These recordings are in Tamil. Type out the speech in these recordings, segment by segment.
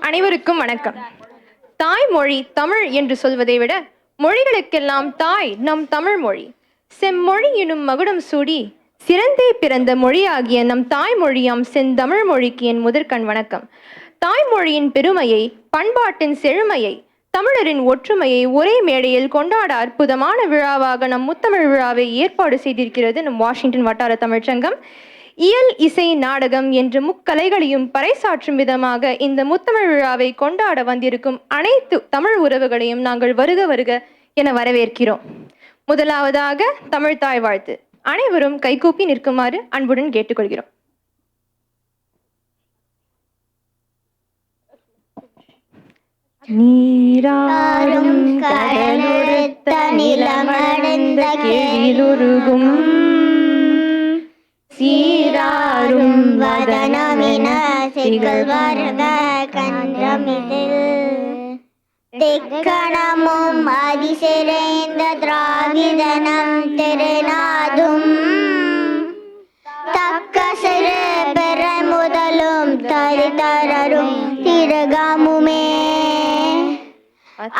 அனைவருக்கும் வணக்கம். தாய்மொழி தமிழ் என்று சொல்வதை விட மொழிகளுக்கெல்லாம் தாய் நம் தமிழ் மொழி. செம்மொழி எனும் மகுடம் சூடி சிறந்தே பிறந்த மொழியாகிய நம் தாய்மொழியாம் செந்தமிழ் மொழிக்கு என் முதற்கண் வணக்கம். தாய்மொழியின் பெருமையை, பண்பாட்டின் செழுமையை, தமிழரின் ஒற்றுமையை ஒரே மேடையில் கொண்டாட அற்புதமான விழாவாக நம் முத்தமிழ் விழாவை ஏற்பாடு செய்திருக்கிறது நம் வாஷிங்டன் வட்டார தமிழ்ச்சங்கம். இயல், இசை, நாடகம் என்ற முக்கலைகளையும் பறைசாற்றும் விதமாக இந்த முத்தமிழ் விழாவை கொண்டாட வந்திருக்கும் அனைத்து தமிழ் உறவுகளையும் நாங்கள் வருக வருக என வரவேற்கிறோம். முதலாவதாக தமிழ் தாய் வாழ்த்து. அனைவரும் கைகூப்பி நிற்குமாறு அன்புடன் கேட்டுக்கொள்கிறோம். நீராறும் கடலுடுத்த நிலமடைந்த கேளுருகும் சீராரும் வதனமின சிகள் வருக கன்றமிதில் தெக்கணமும் அதிசிறைந்த திராவிதனம் திருநாதும் தக்க சிறு பெற முதலும் தரிதரரும் திருகமுமே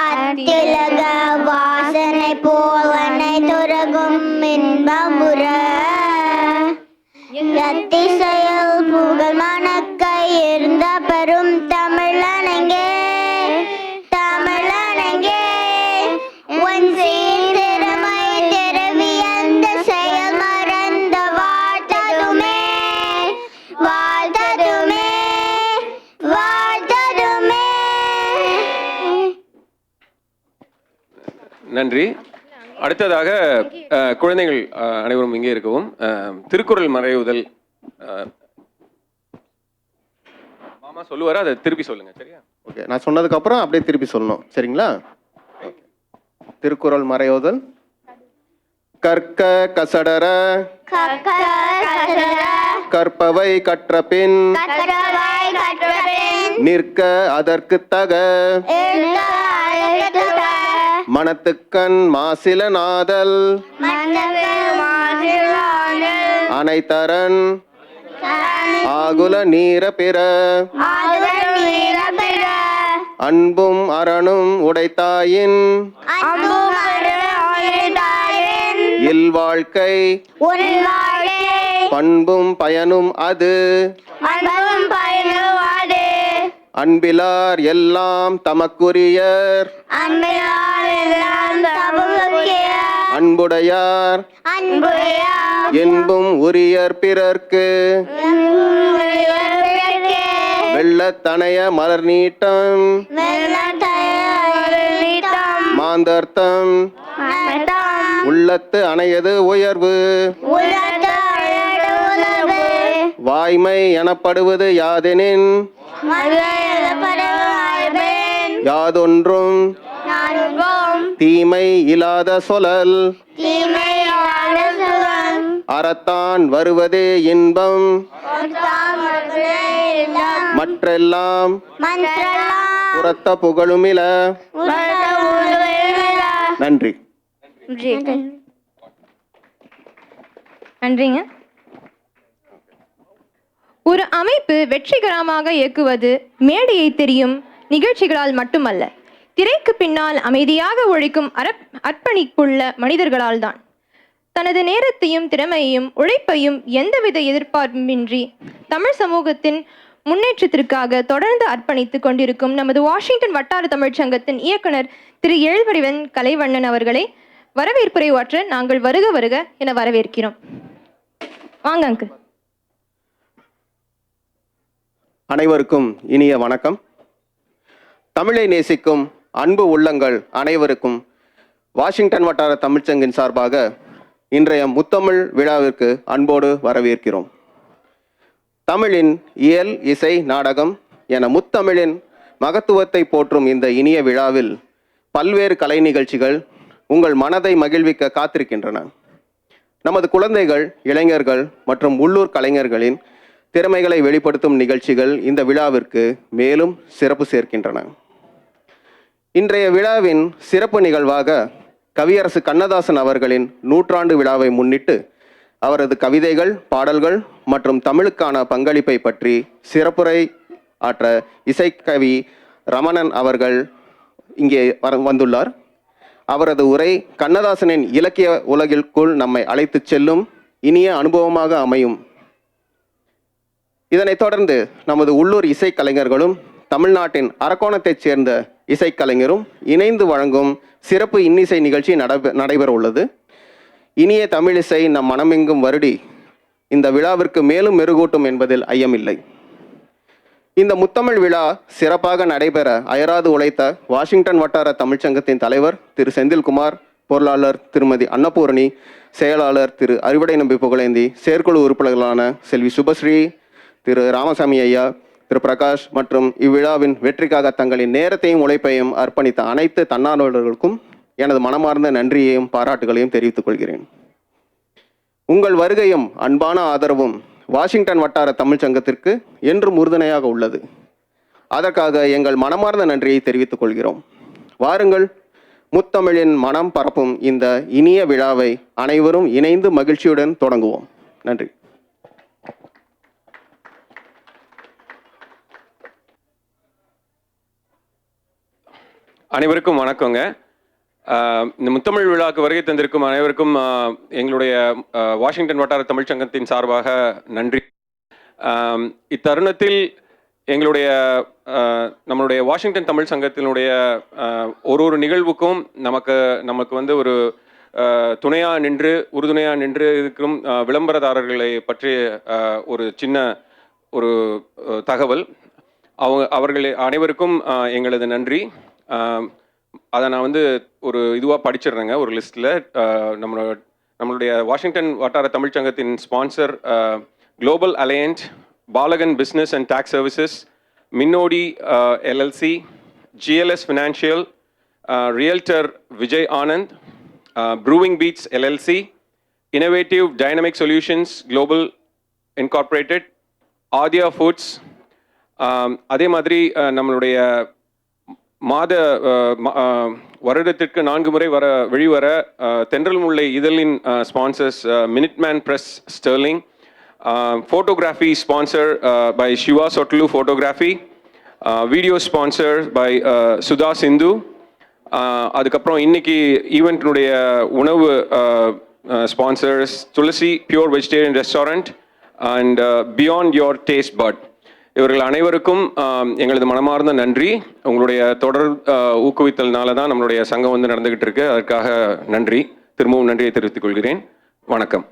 அத்திலக வாசனை போவனை துறகும் இன்பமுற எத்திசையில் புகழ் மணக்க இருந்த பெரும் தமிழனங்கே தமிழனங்கே உன் சீர்திறமை திறவியந்த செயல் மறந்த வாழ்த்ததுமே வாழ்த்ததுமே வாழ்த்ததுமே. நன்றி. அடுத்ததாக குழந்தைகள் அனைவரும் இங்கே இருக்கவும். திருக்குறள் மறைவுதல் மாமா சொல்லுவாரு, அதை திருப்பி சொல்லுங்க. சரியா? ஓகே, நான் சொன்னதுக்கு அப்புறம் அப்படியே திருப்பி சொல்லணும். சரிங்களா? திருக்குறள் மறைவுதல். கற்க கசடர கற்பவை கற்ற பின் நிற்க அதற்கு தக மனத்துக்கண் மாசில நாதல் அனைத்தரன் ஆகுல நீர பிற அன்பும் அரணும் உடைத்தாயின் இல்வாழ்க்கை பண்பும் பயனும் அது அன்பிலார் எல்லாம் தமக்குரியர் அன்புடையார் என்பும் உரியர் பிறர்க்கு வெள்ளத்தனைய மலர் நீட்டம் மாந்தர்த்தம் உள்ளத்து அணையது உயர்வு வாய்மை எனப்படுவது யாதெனின் யாதொன்றும் தீமை இல்லாத சொலல் அறத்தான் வருவதே இன்பம் மற்றெல்லாம் புறத்த புகழுமில. நன்றி. நன்றிங்க. ஒரு அமைப்பு வெற்றிகரமாக இயக்குவது மேடையை தெரியும் நிகழ்ச்சிகளால் மட்டுமல்ல, திரைக்கு பின்னால் அமைதியாக உழைக்கும் அர்ப்பணிப்புள்ள மனிதர்களால் தான். தனது நேரத்தையும் திறமையையும் உழைப்பையும் எந்தவித எதிர்பார்ப்புமின்றி தமிழ் சமூகத்தின் முன்னேற்றத்திற்காக தொடர்ந்து அர்ப்பணித்துக் கொண்டிருக்கும் நமது வாஷிங்டன் வட்டார தமிழ்ச்சங்கத்தின் இயக்குனர் திரு எழில்வடிவன் கலைவண்ணன் அவர்களை வரவேற்புரை ஆற்ற நாங்கள் வருக வருக என வரவேற்கிறோம். வாங்க அங்கு. அனைவருக்கும் இனிய வணக்கம். தமிழை நேசிக்கும் அன்பு உள்ளங்கள் அனைவருக்கும் வாஷிங்டன் வட்டார தமிழ்ச்சங்கின் சார்பாக இன்றைய முத்தமிழ் விழாவிற்கு அன்போடு வரவேற்கிறோம். தமிழின் இயல், இசை, நாடகம் என முத்தமிழின் மகத்துவத்தை போற்றும் இந்த இனிய விழாவில் பல்வேறு கலை நிகழ்ச்சிகள் உங்கள் மனதை மகிழ்விக்க காத்திருக்கின்றன. நமது குழந்தைகள், இளைஞர்கள் மற்றும் உள்ளூர் கலைஞர்களின் திறமைகளை வெளிப்படுத்தும் நிகழ்ச்சிகள் இந்த விழாவிற்கு மேலும் சிறப்பு சேர்க்கின்றன. இன்றைய விழாவின் சிறப்பு நிகழ்வாக கவியரசு கண்ணதாசன் அவர்களின் 100ஆண்டு விழாவை முன்னிட்டு அவரது கவிதைகள், பாடல்கள் மற்றும் தமிழுக்கான பங்களிப்பை பற்றி சிறப்புரை ஆற்ற இசைக்கவி ரமணன் அவர்கள் இங்கே வந்துள்ளார். அவரது உரை கண்ணதாசனின் இலக்கிய உலகிற்குள் நம்மை அழைத்துச் செல்லும் இனிய அனுபவமாக அமையும். இதனைத் தொடர்ந்து நமது உள்ளூர் இசைக்கலைஞர்களும் தமிழ்நாட்டின் அரக்கோணத்தைச் சேர்ந்த இசைக்கலைஞரும் இணைந்து வழங்கும் சிறப்பு இன்னிசை நிகழ்ச்சி நடைபெற உள்ளது. இனிய தமிழிசை நம் மனமெங்கும் வருடி இந்த விழாவிற்கு மேலும் மெருகூட்டும் என்பதில் ஐயமில்லை. இந்த முத்தமிழ் விழா சிறப்பாக நடைபெற அயராது உழைத்த வாஷிங்டன் வட்டார தமிழ்ச்சங்கத்தின் தலைவர் திரு செந்தில்குமார், பொருளாளர் திருமதி அன்னபூரணி, செயலாளர் திரு அறுவடை நம்பி புகழேந்தி, செயற்குழு உறுப்பினர்களான செல்வி சுபஸ்ரீ, திரு ராமசாமி ஐயா, திரு பிரகாஷ் மற்றும் இவ்விழாவின் வெற்றிக்காக தங்களின் நேரத்தையும் உழைப்பையும் அர்ப்பணித்த அனைத்து தன்னார்வலர்களுக்கும் எனது மனமார்ந்த நன்றியையும் பாராட்டுகளையும் தெரிவித்துக் கொள்கிறேன். உங்கள் வருகையும் அன்பான ஆதரவும் வாஷிங்டன் வட்டார தமிழ்ச்சங்கத்திற்கு என்றும் உறுதுணையாக உள்ளது. அதற்காக எங்கள் மனமார்ந்த நன்றியை தெரிவித்துக் கொள்கிறோம். வாருங்கள், முத்தமிழின் மனம் பரப்பும் இந்த இனிய விழாவை அனைவரும் இணைந்து மகிழ்ச்சியுடன் தொடங்குவோம். நன்றி. அனைவருக்கும் வணக்கங்க. இந்த முத்தமிழ் விழாவுக்கு வருகை தந்திருக்கும் அனைவருக்கும் எங்களுடைய வாஷிங்டன் வட்டார தமிழ்ச்சங்கத்தின் சார்பாக நன்றி. இத்தருணத்தில் எங்களுடைய நம்மளுடைய வாஷிங்டன் தமிழ் சங்கத்தினுடைய ஒரு நிகழ்வுக்கும் நமக்கு வந்து ஒரு துணையாக நின்று உறுதுணையாக நின்று இருக்கும் விளம்பரதாரர்களை பற்றி ஒரு சின்ன ஒரு தகவல். அவர்கள் அனைவருக்கும் எங்களது நன்றி. அதை நான் வந்து ஒரு இதுவாக படிச்சிடுறேங்க, ஒரு லிஸ்ட்டில். நம்மளுடைய வாஷிங்டன் வட்டார தமிழ்ச்சங்கத்தின் ஸ்பான்சர் குளோபல் அலையன்ஸ், பாலகன் பிஸ்னஸ் அண்ட் டேக்ஸ் சர்வீசஸ், மின்னோடி LLC, GLS financial, realtor Vijay Anand, brewing beats LLC, innovative dynamic solutions global incorporated, Aadhya foods, அதே மாதிரி நம்மளுடைய வருடத்திற்கு 4 முறை வெளிவர தென்றல் முல்லை இதழின் sponsors Minuteman press Sterling, photography sponsor by Siva சொட்லு photography, video sponsor by Sudha Sindhu. அதுக்கப்புறம் இன்னைக்கு ஈவெண்ட்டினுடைய உணவு sponsors Thulasi pure vegetarian restaurant and beyond your taste bud. இவர்கள் அனைவருக்கும் எங்களது மனமார்ந்த நன்றி. உங்களுடைய தொடர் ஊக்குவித்தல்னால தான் நம்மளுடைய சங்கம் வந்து நடந்துகிட்டு இருக்கு. அதற்காக நன்றி. திரும்பவும் நன்றியை தெரிவித்துக் கொள்கிறேன். வணக்கம்.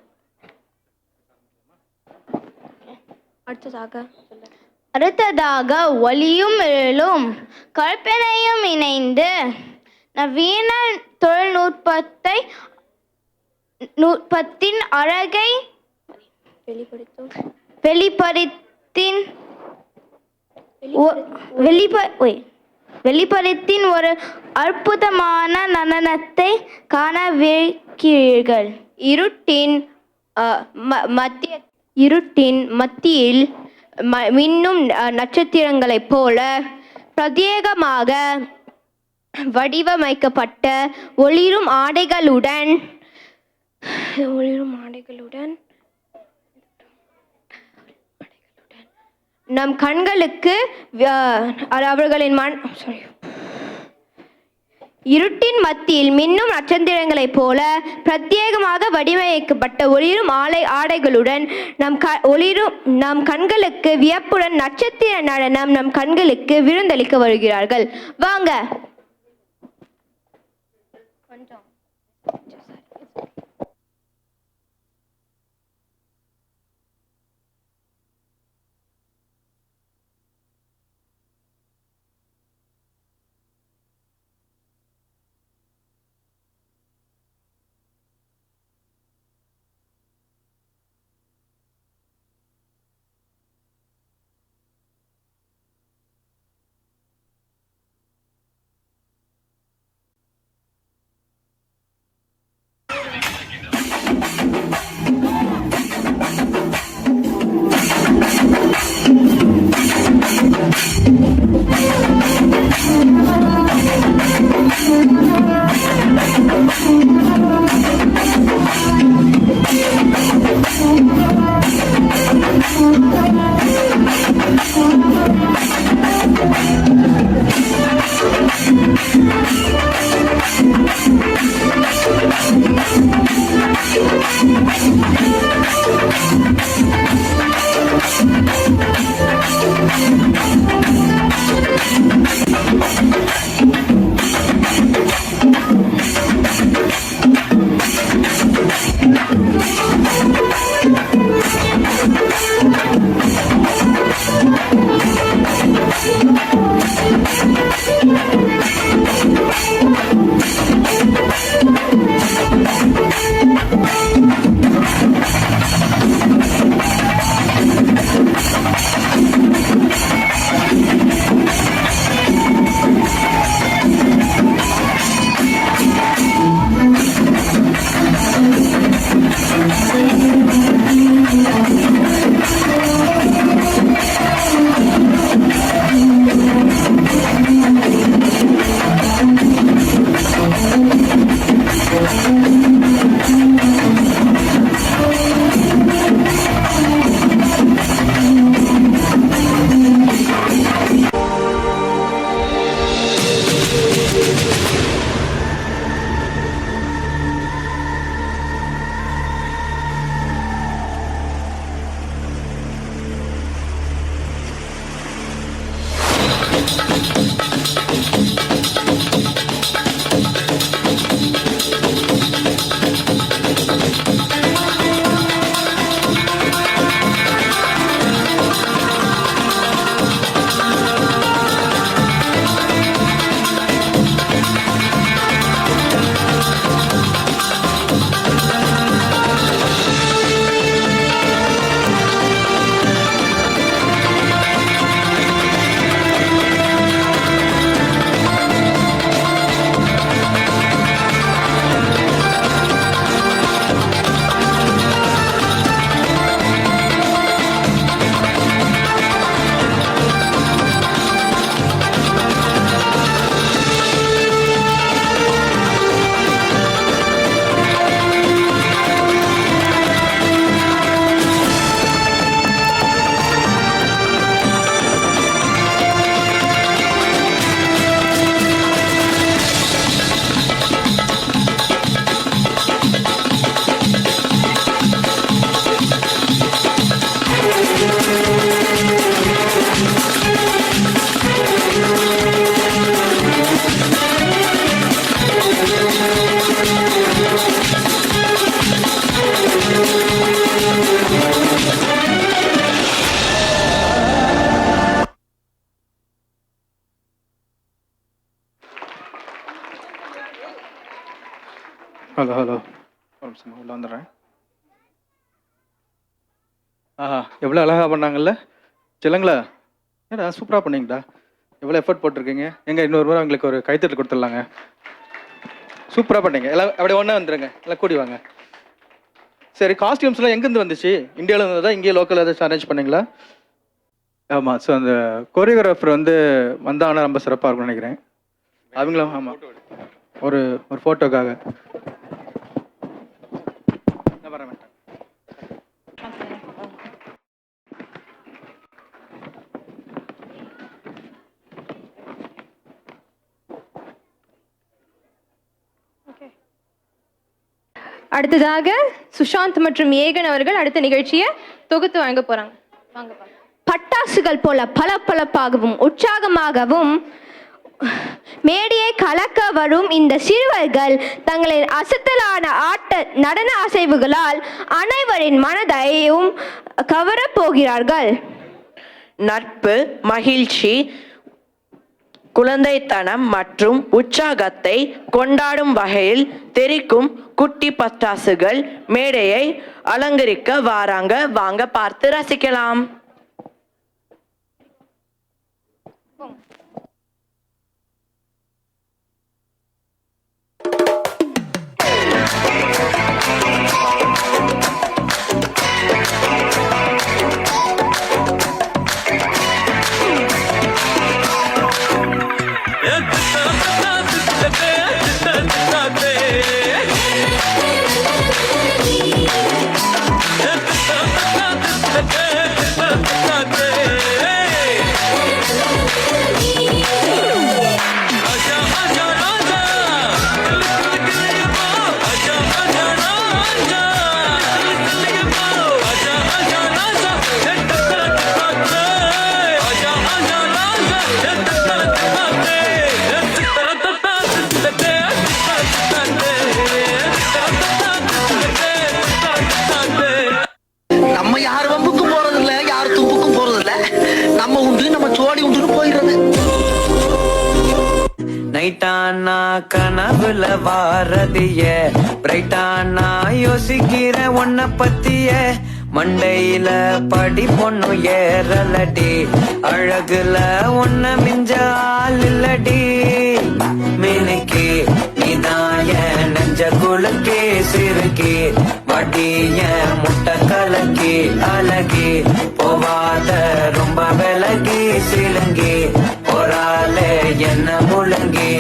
அடுத்ததாக ஒலியும் எழும் கற்பனையும் இணைந்து நவீன தொழில்நுட்பத்தின் அழகை வெளிப்படுத்தின் ஒரு அற்புதமான நடனத்தை காணவிருக்கிறீர்கள். இருட்டின் மத்தியில் மின்னும் நட்சத்திரங்களைப் போல பிரத்யேகமாக வடிவமைக்கப்பட்ட ஒளிரும் ஆடைகளுடன் நம் கண்களுக்கு இருட்டின் மத்தியில் மின்னும் நட்சத்திரங்களைப் போல பிரத்யேகமாக வடிவமைக்கப்பட்ட ஒளிரும் ஆடைகளுடன் நம் கண்களுக்கு வியப்புடன் நட்சத்திர நடனம் நம் கண்களுக்கு விருந்தளிக்க வருகிறார்கள். வாங்க. ஹலோ ஹலோ ஒரு நிமிஷம் உள்ள வந்துடுறேன். எவ்வளோ அழகாக பண்ணாங்கல்ல சிலங்களா? ஏடா சூப்பராக பண்ணீங்கடா, எவ்வளோ எஃபர்ட் போட்டிருக்கீங்க. எங்கே இன்னொரு முறை அவங்களுக்கு ஒரு கைத்தட்டல் கொடுத்துடலாங்க. சூப்பராக பண்ணீங்க. எல்லாம் அப்படியே ஒன்றா வந்துடுங்க, எல்லாம் கூடி வாங்க. சரி, காஸ்டியூம்ஸ்லாம் எங்கேருந்து வந்துச்சு? இந்தியாவில் இருந்ததா இங்கேயே லோக்கல் ஏதாச்சும் அரேஞ்ச் பண்ணிங்களா? ஆமாம். ஸோ அந்த கோரியோகிராஃபர் வந்தாங்கன்னா ரொம்ப சிறப்பாக இருக்கும்னு நினைக்கிறேன். அவங்களும் ஆமாம், ஒரு ஒரு ஃபோட்டோக்காக நான் வரேன். அடுத்ததாக சுஷாந்த் மற்றும் ஏகன் அவர்கள் அடுத்த நிகழ்ச்சியை தொகுத்து வழங்க போறாங்க. வாங்க. பட்டாசுகள் போல பளபளப்பாகவும் உற்சாகமாகவும் மேடையை கலக்க வரும் இந்த சிறுவர்கள் தங்களின் அசத்தலான நடன அசைவுகளால் அனைவரின் மனதையும் கவரப் போகிறார்கள். நட்பு, மகிழ்ச்சி, குழந்தைத்தனம் மற்றும் உற்சாகத்தை கொண்டாடும் வகையில் தெரிக்கும் குட்டி பட்டாசுகள் மேடையை அலங்கரிக்க வாராங்க. வாங்க பார்த்து ரசிக்கலாம். நைட்டானா கனவுல வாரதிய பிரைட்டானா யோசிக்கிற உன்ன பத்திய மண்டையில படி பொண்ணு ஏறலடி அழகுல உன்ன மிஞ்ச ஆள் இல்லடி மினிக்கு நீதாய நெஞ்ச குலுக்கி சிறுக்கி வடிய முட்டை கலக்கி அழகி போவாத ரொம்ப விலகி சிலுங்கி போராலே என்ன முழுங்கி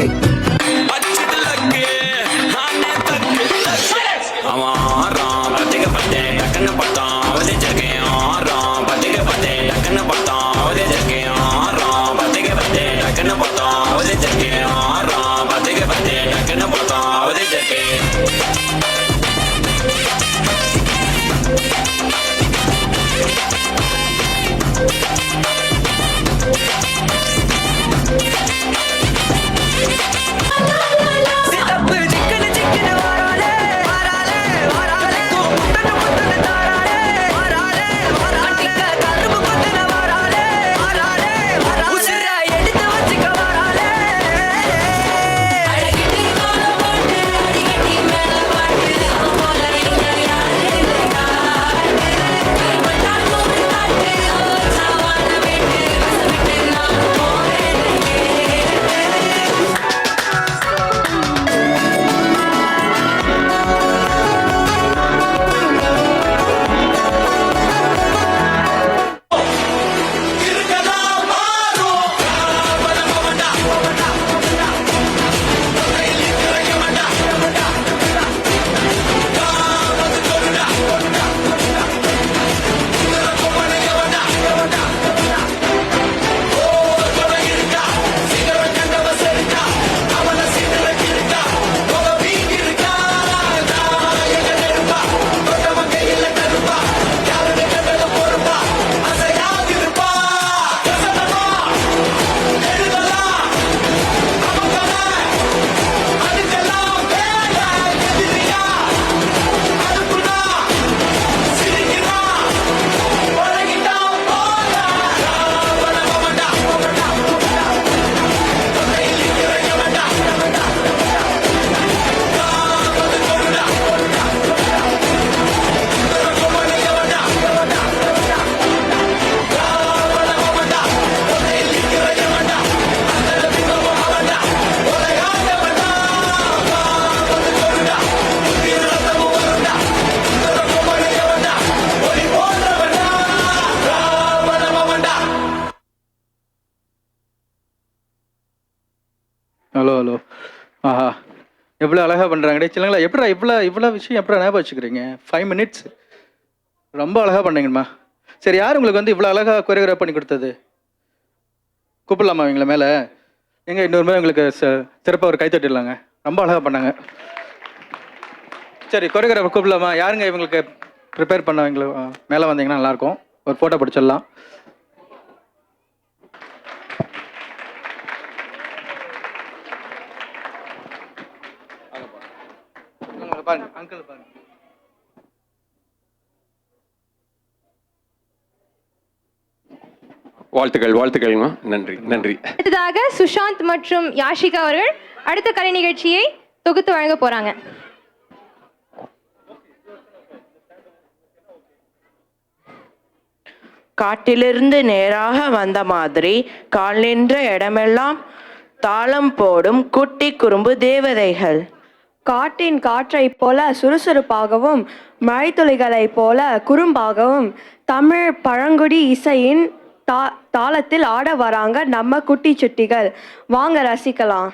ஹலோ ஹலோ. ஆஹா, எவ்வளோ அழகாக பண்ணுறாங்க. சிலங்களா எப்படா இவ்வளோ விஷயம் எப்படா ஞாபகம் வச்சுக்கிறீங்க? 5 minutes ரொம்ப அழகாக பண்ணீங்கம்மா. சரி, யார் உங்களுக்கு வந்து இவ்வளோ அழகாக கொரியோகிராஃப் பண்ணி கொடுத்தது? கூப்பிடலாமா இவங்கள மேலே? எங்கே இன்னொரு மாதிரி உங்களுக்கு சிறப்பாக ஒரு கைத்தட்டிடலாங்க. ரொம்ப அழகாக பண்ணாங்க. சரி, கொரியோகிராஃபர் கூப்பிடலாமா? யாருங்க இவங்களுக்கு ப்ரிப்பேர் பண்ணவங்கள மேலே வந்தீங்கன்னா நல்லாயிருக்கும். ஒரு ஃபோட்டோ பிடிச்சிடலாம். பாருங்க, அங்கிள் பாருங்க. வாழ்த்துக்கள்மா. நன்றி நன்றி. அடுத்ததாக சுஷாந்த் மற்றும் யாஷிகா அவர்கள் அடுத்த கலை நிகழ்ச்சியை தொகுத்து வழங்க போறாங்க. காட்டிலிருந்து நேராக வந்த மாதிரி கால் நின்ற இடமெல்லாம் தாளம் போடும் குட்டி குறும்பு தேவதைகள். காட்டின் காற்றைப் போல சுறுசுறுப்பாகவும் மழைத்துளிகளைப் போல குறும்பாகவும் தமிழ் பழங்குடி இசையின் தாளத்தில் ஆட வராங்க நம்ம குட்டி சுட்டிகள். வாங்க ரசிக்கலாம்.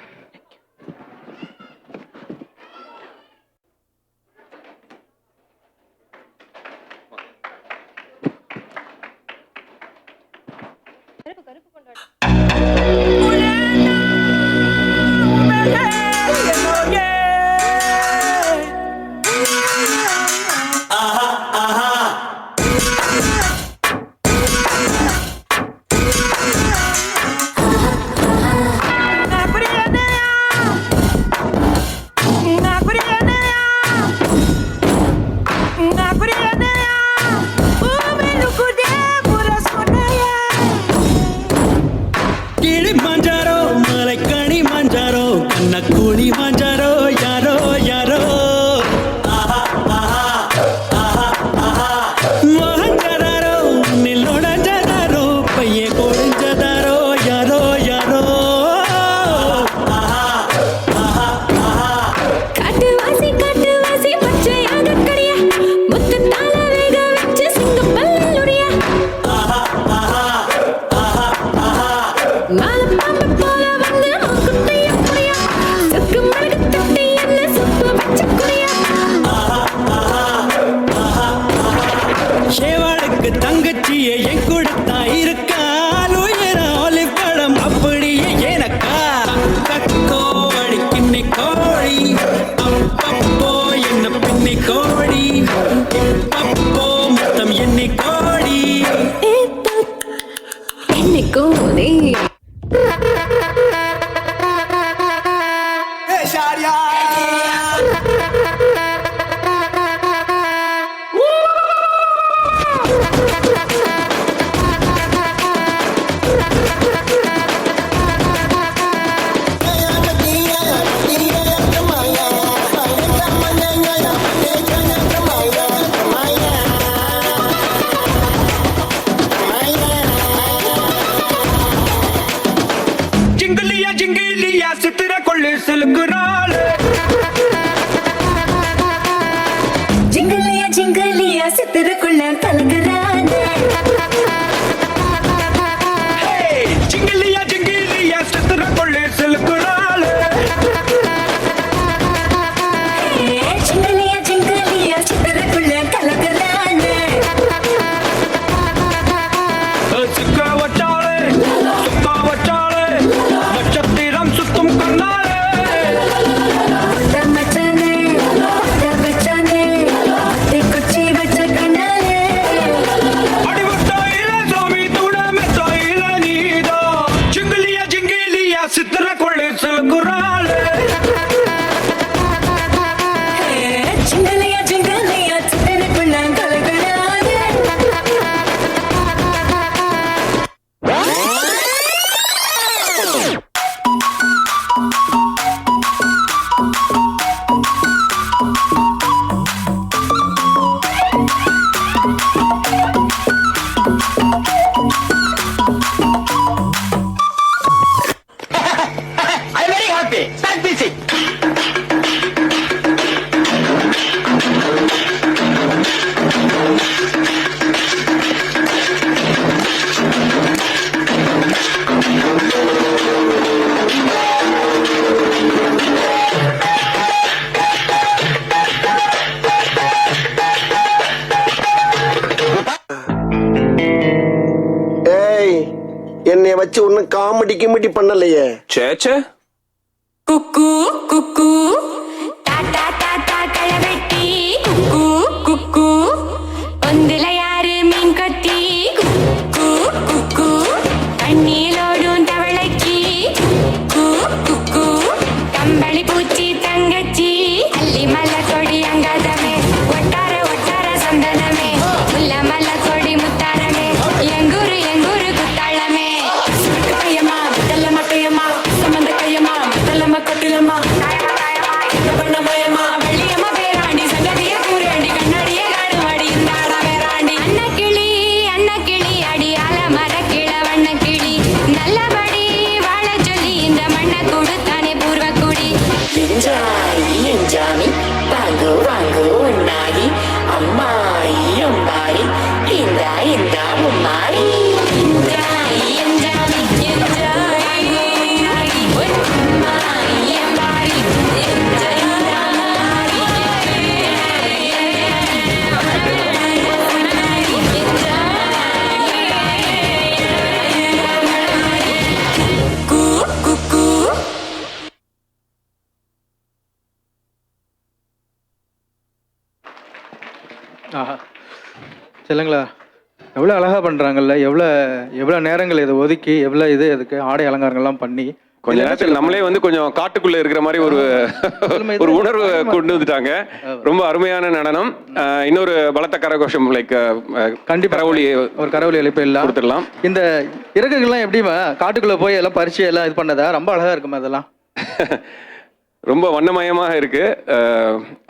வச்சு ஒன்னும் காமெடி கிமெடி பண்ணலையே. சேச்சே. குக்கு குக்கு டாடா டாடா களவெட்டி குக்கு குக்கு ஒந்துல யாரு மீன் கொத்தி குக்கு குக்கு கண்ணிலோடும் தவளைக்கு குக்கு குக்கு கம்பளி பூச்சி தங்கச்சி அள்ளி மலை கொடி அங்காதமே ஒட்டார ஒட்டார சந்தனமே முல்ல மலை கொடி முத்தாரமே எங்கூரு எங்கூரு குத்தாளமே கையம்மா விட்டல்லம்மா கையம்மா சம்பந்த கையம்மா விட்டல்லம்மா கொட்டிலம்மா பண்ணமயம்மா வெள்ளியம்மா பேராண்டி சங்கதிய கூறாண்டி கண்ணாடிய காடுவாடி இந்தாட பேராண்டி அன்ன கிளி அடியால மர கிள வண்ண கிளி நல்லபடி வாழ சொல்லி இந்த மண்ணை கொடுத்தானே பூர்வ குடி எஞ்சாமி வாங்கு வாங்கு உன்னாயி அம்மாயி அம்மாயி இந்தா இந்தா உம்மாயி எஞ்சாய் எஞ்சாமி எஞ்சாய் உம்மாய் எம்பாரி எஞ்சாய் கூ குக்கு ஆஹா செல்லுங்களா, எவ்வளோ அழகாக பண்ணுறாங்கல்ல, எவ்வளோ நேரங்கள் இதை ஒதுக்கி எவ்வளோ இது இதுக்கு ஆடை அலங்காரங்கள்லாம் பண்ணி கொஞ்ச நேரத்தில் நம்மளே வந்து கொஞ்சம் காட்டுக்குள்ள இருக்கிற மாதிரி ஒரு உணர்வு கொண்டு வந்துட்டாங்க. ரொம்ப அருமையான நடனம். இன்னொரு பலத்த கரகோஷம் லைக் கண்டிப்பா கரவொலி ஒரு கரவொலி எழுப்ப எல்லாம் கொடுத்துடலாம். இந்த இறகுகள்லாம் எப்படிமா காட்டுக்குள்ள போய் எல்லாம் பறிச்சு எல்லாம் இது பண்ணதா? ரொம்ப அழகா இருக்குமா அதெல்லாம்? ரொம்ப வண்ணமயமாக இருக்கு.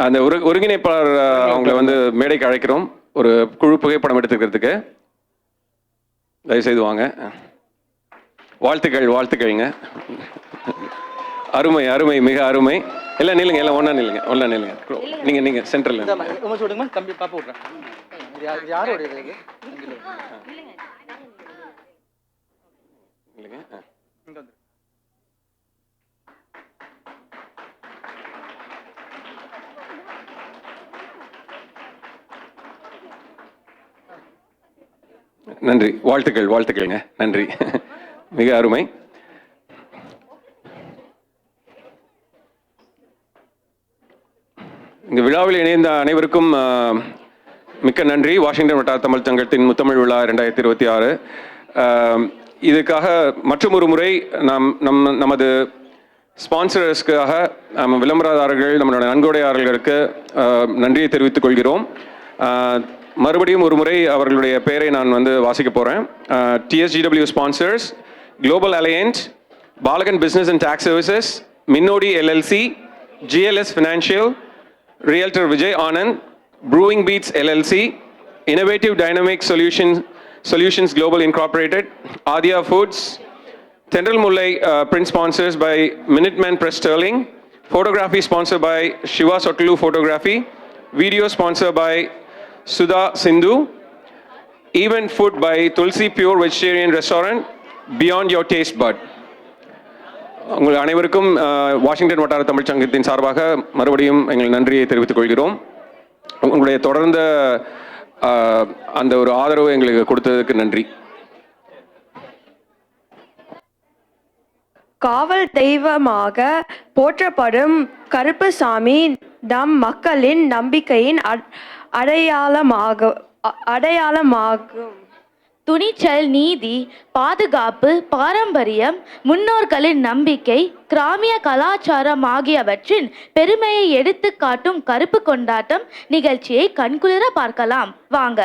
அந்த ஒருங்கிணைப்பாளர் அவங்களை வந்து மேடைக்கு அழைக்கிறோம் ஒரு குழு புகைப்படம் எடுத்துக்கிறதுக்கு. தயவுசெய்து வாங்க. வாழ்த்துக்கள்ங்க. அருமை அருமை, மிக அருமை. எல்லாம் நில்லுங்க, எல்லாம் ஒன்றா நில்லுங்க. நீங்க சென்டர்ல தம்பி பாப்பா விட்றேன். யாரோடைய நன்றி. வாழ்த்துக்கள்ங்க. நன்றி. மிக அருமை. இந்த விழாவில் இணைந்த அனைவருக்கும் மிக்க நன்றி. வாஷிங்டன் வட்டார தமிழ் சங்கத்தின் முத்தமிழ் விழா 2026 இதுக்காக மற்றொரு முறை நமது ஸ்பான்சர்ஸ்க்காக நம்ம விளம்பரதாரர்கள், நம்மளோட நன்கொடையாளர்களுக்கு நன்றியை தெரிவித்துக் கொள்கிறோம். மறுபடியும் ஒரு முறை அவர்களுடைய பெயரை நான் வந்து வாசிக்க போகிறேன். TSGW sponsors: Global Alliance, Balagan Business and Tax Services, Minnodi LLC, GLS Financial, Realtor Vijay Anand, Brewing Beats LLC, Innovative Dynamic Solutions Global Incorporated, Adya Foods, Tendral Mullai print sponsors by Minuteman Press Sterling, photography sponsored by Shiva Sotlu Photography, video sponsored by Sudha Sindhu, event food by Tulsi Pure Vegetarian Restaurant, Beyond Your Taste Bud. உங்கள் அனைவருக்கும் வாஷிங்டன் வட்டார தமிழ் சங்கத்தின் சார்பாக மறுபடியும் எங்கள் நன்றியை தெரிவித்துக் கொள்கிறோம். உங்களுடைய தொடர்ந்த அந்த ஒரு ஆதரவு எங்களுக்கு கொடுத்ததுக்கு நன்றி. காவல் தெய்வமாக போற்றப்படும் கருப்பசாமி நம் மக்களின் நம்பிக்கையின் அடையாளமாகும். துணிச்சல், நீதி, பாதுகாப்பு, பாரம்பரியம், முன்னோர்களின் நம்பிக்கை, கிராமிய கலாச்சாரம் ஆகியவற்றின் பெருமையை எடுத்து காட்டும் கருப்பு கொண்டாட்டம் நிகழ்ச்சியை கண்குளிர பார்க்கலாம். வாங்க.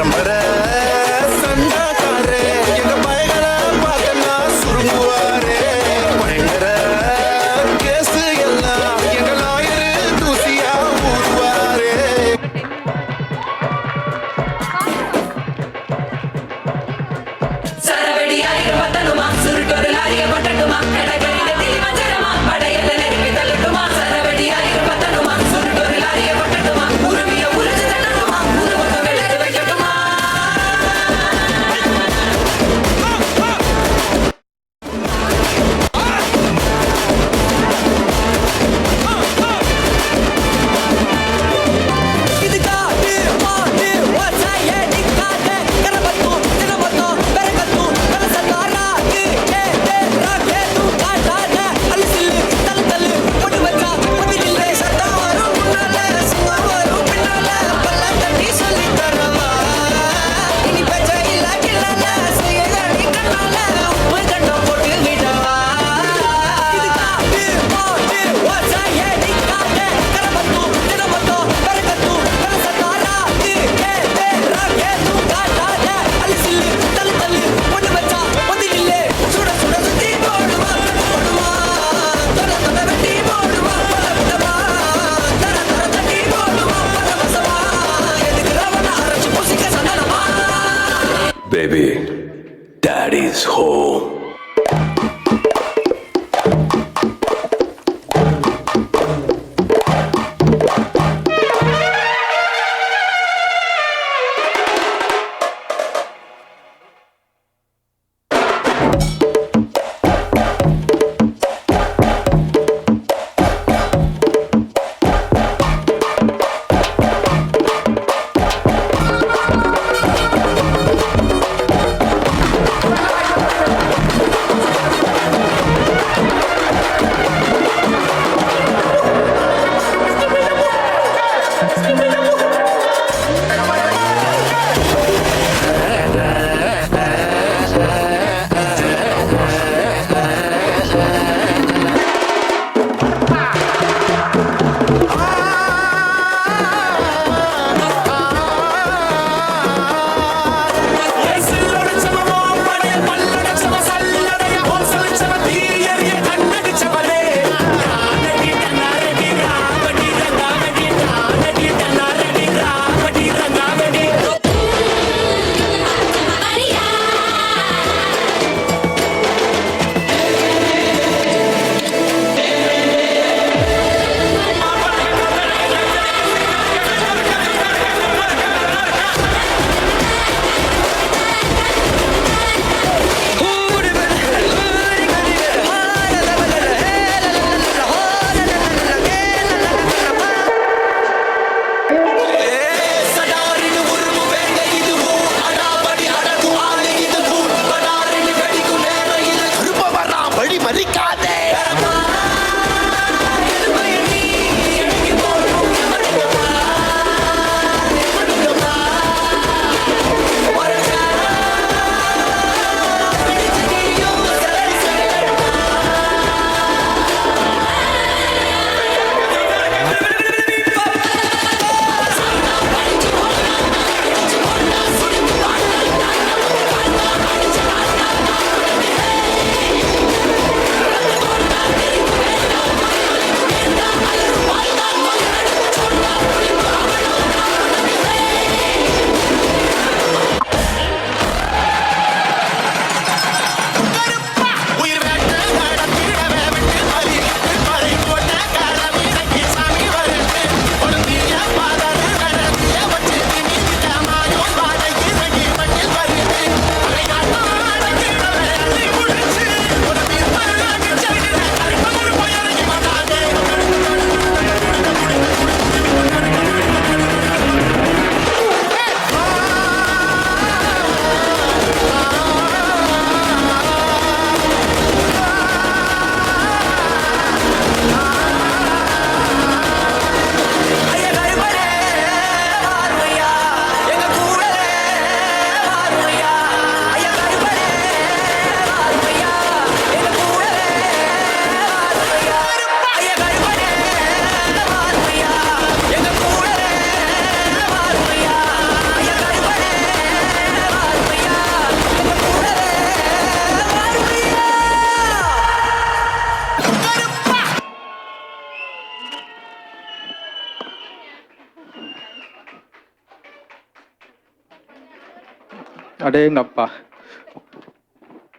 பரம்பரை சண்டாக்காரே எங்க பயங்களை பார்த்தனா சுருங்குவாரே பயங்கர கேசு எல்லாம் எங்க லாயரு தூசியா ஊதுவாரே சரவடி ஆயிரம் பத்தனுமா சுருட்டொரு லாரிய பட்டட்டுமா கடற்கரையில தீமஞ்சரமா படையல்ல நெருப்பி தள்ளட்டுமா சரவடி ஆயிரம் பத்தனுமா சுருட்டொரு லாரிய பட்டட்டுமா உருவிய உரிச்சு தள்ளட்டுமா உருவத்தை வெளுத்து வைக்கட்டுமா இது காட்டு மாட்டு வாசாய நிக்காத கரபத்து தினமத்து பெரகத்து கலசகாராக்கு ஏதே ராகே தூ காட்டாத அலிசில் தல் தல் பொடி வச்சா பொடியில்லை சட்டா வரும் முன்னால சும்மா வரும் பின்னால பல்ல தட்டி சொல்லி தரவா இனி பேச்ச இல்ல கிள்ளல செய்யடி கண்ணால உப்பு கண்டம் போட்டு விடவா இது காட்டு மாட்டு வாசாய நிக்காத கரபத்து தினமத்து பெரகத்து கலசகாராக்கு ஏதே ராகே தூ காட்டாத அலிசில் தல் தல் பொடி வச்சா பொடியில்லை சுட சுட சுத்தி போடுவா போடுவா தர தர வெட்டி போடுவா பலவிடமா தர தர தட்டி போடுவா பரவசமா எதுக்கு ரவண அரைச்சு பூசிக்க சந்தனமா Baby, Daddy's home. அடேங்கப்பா,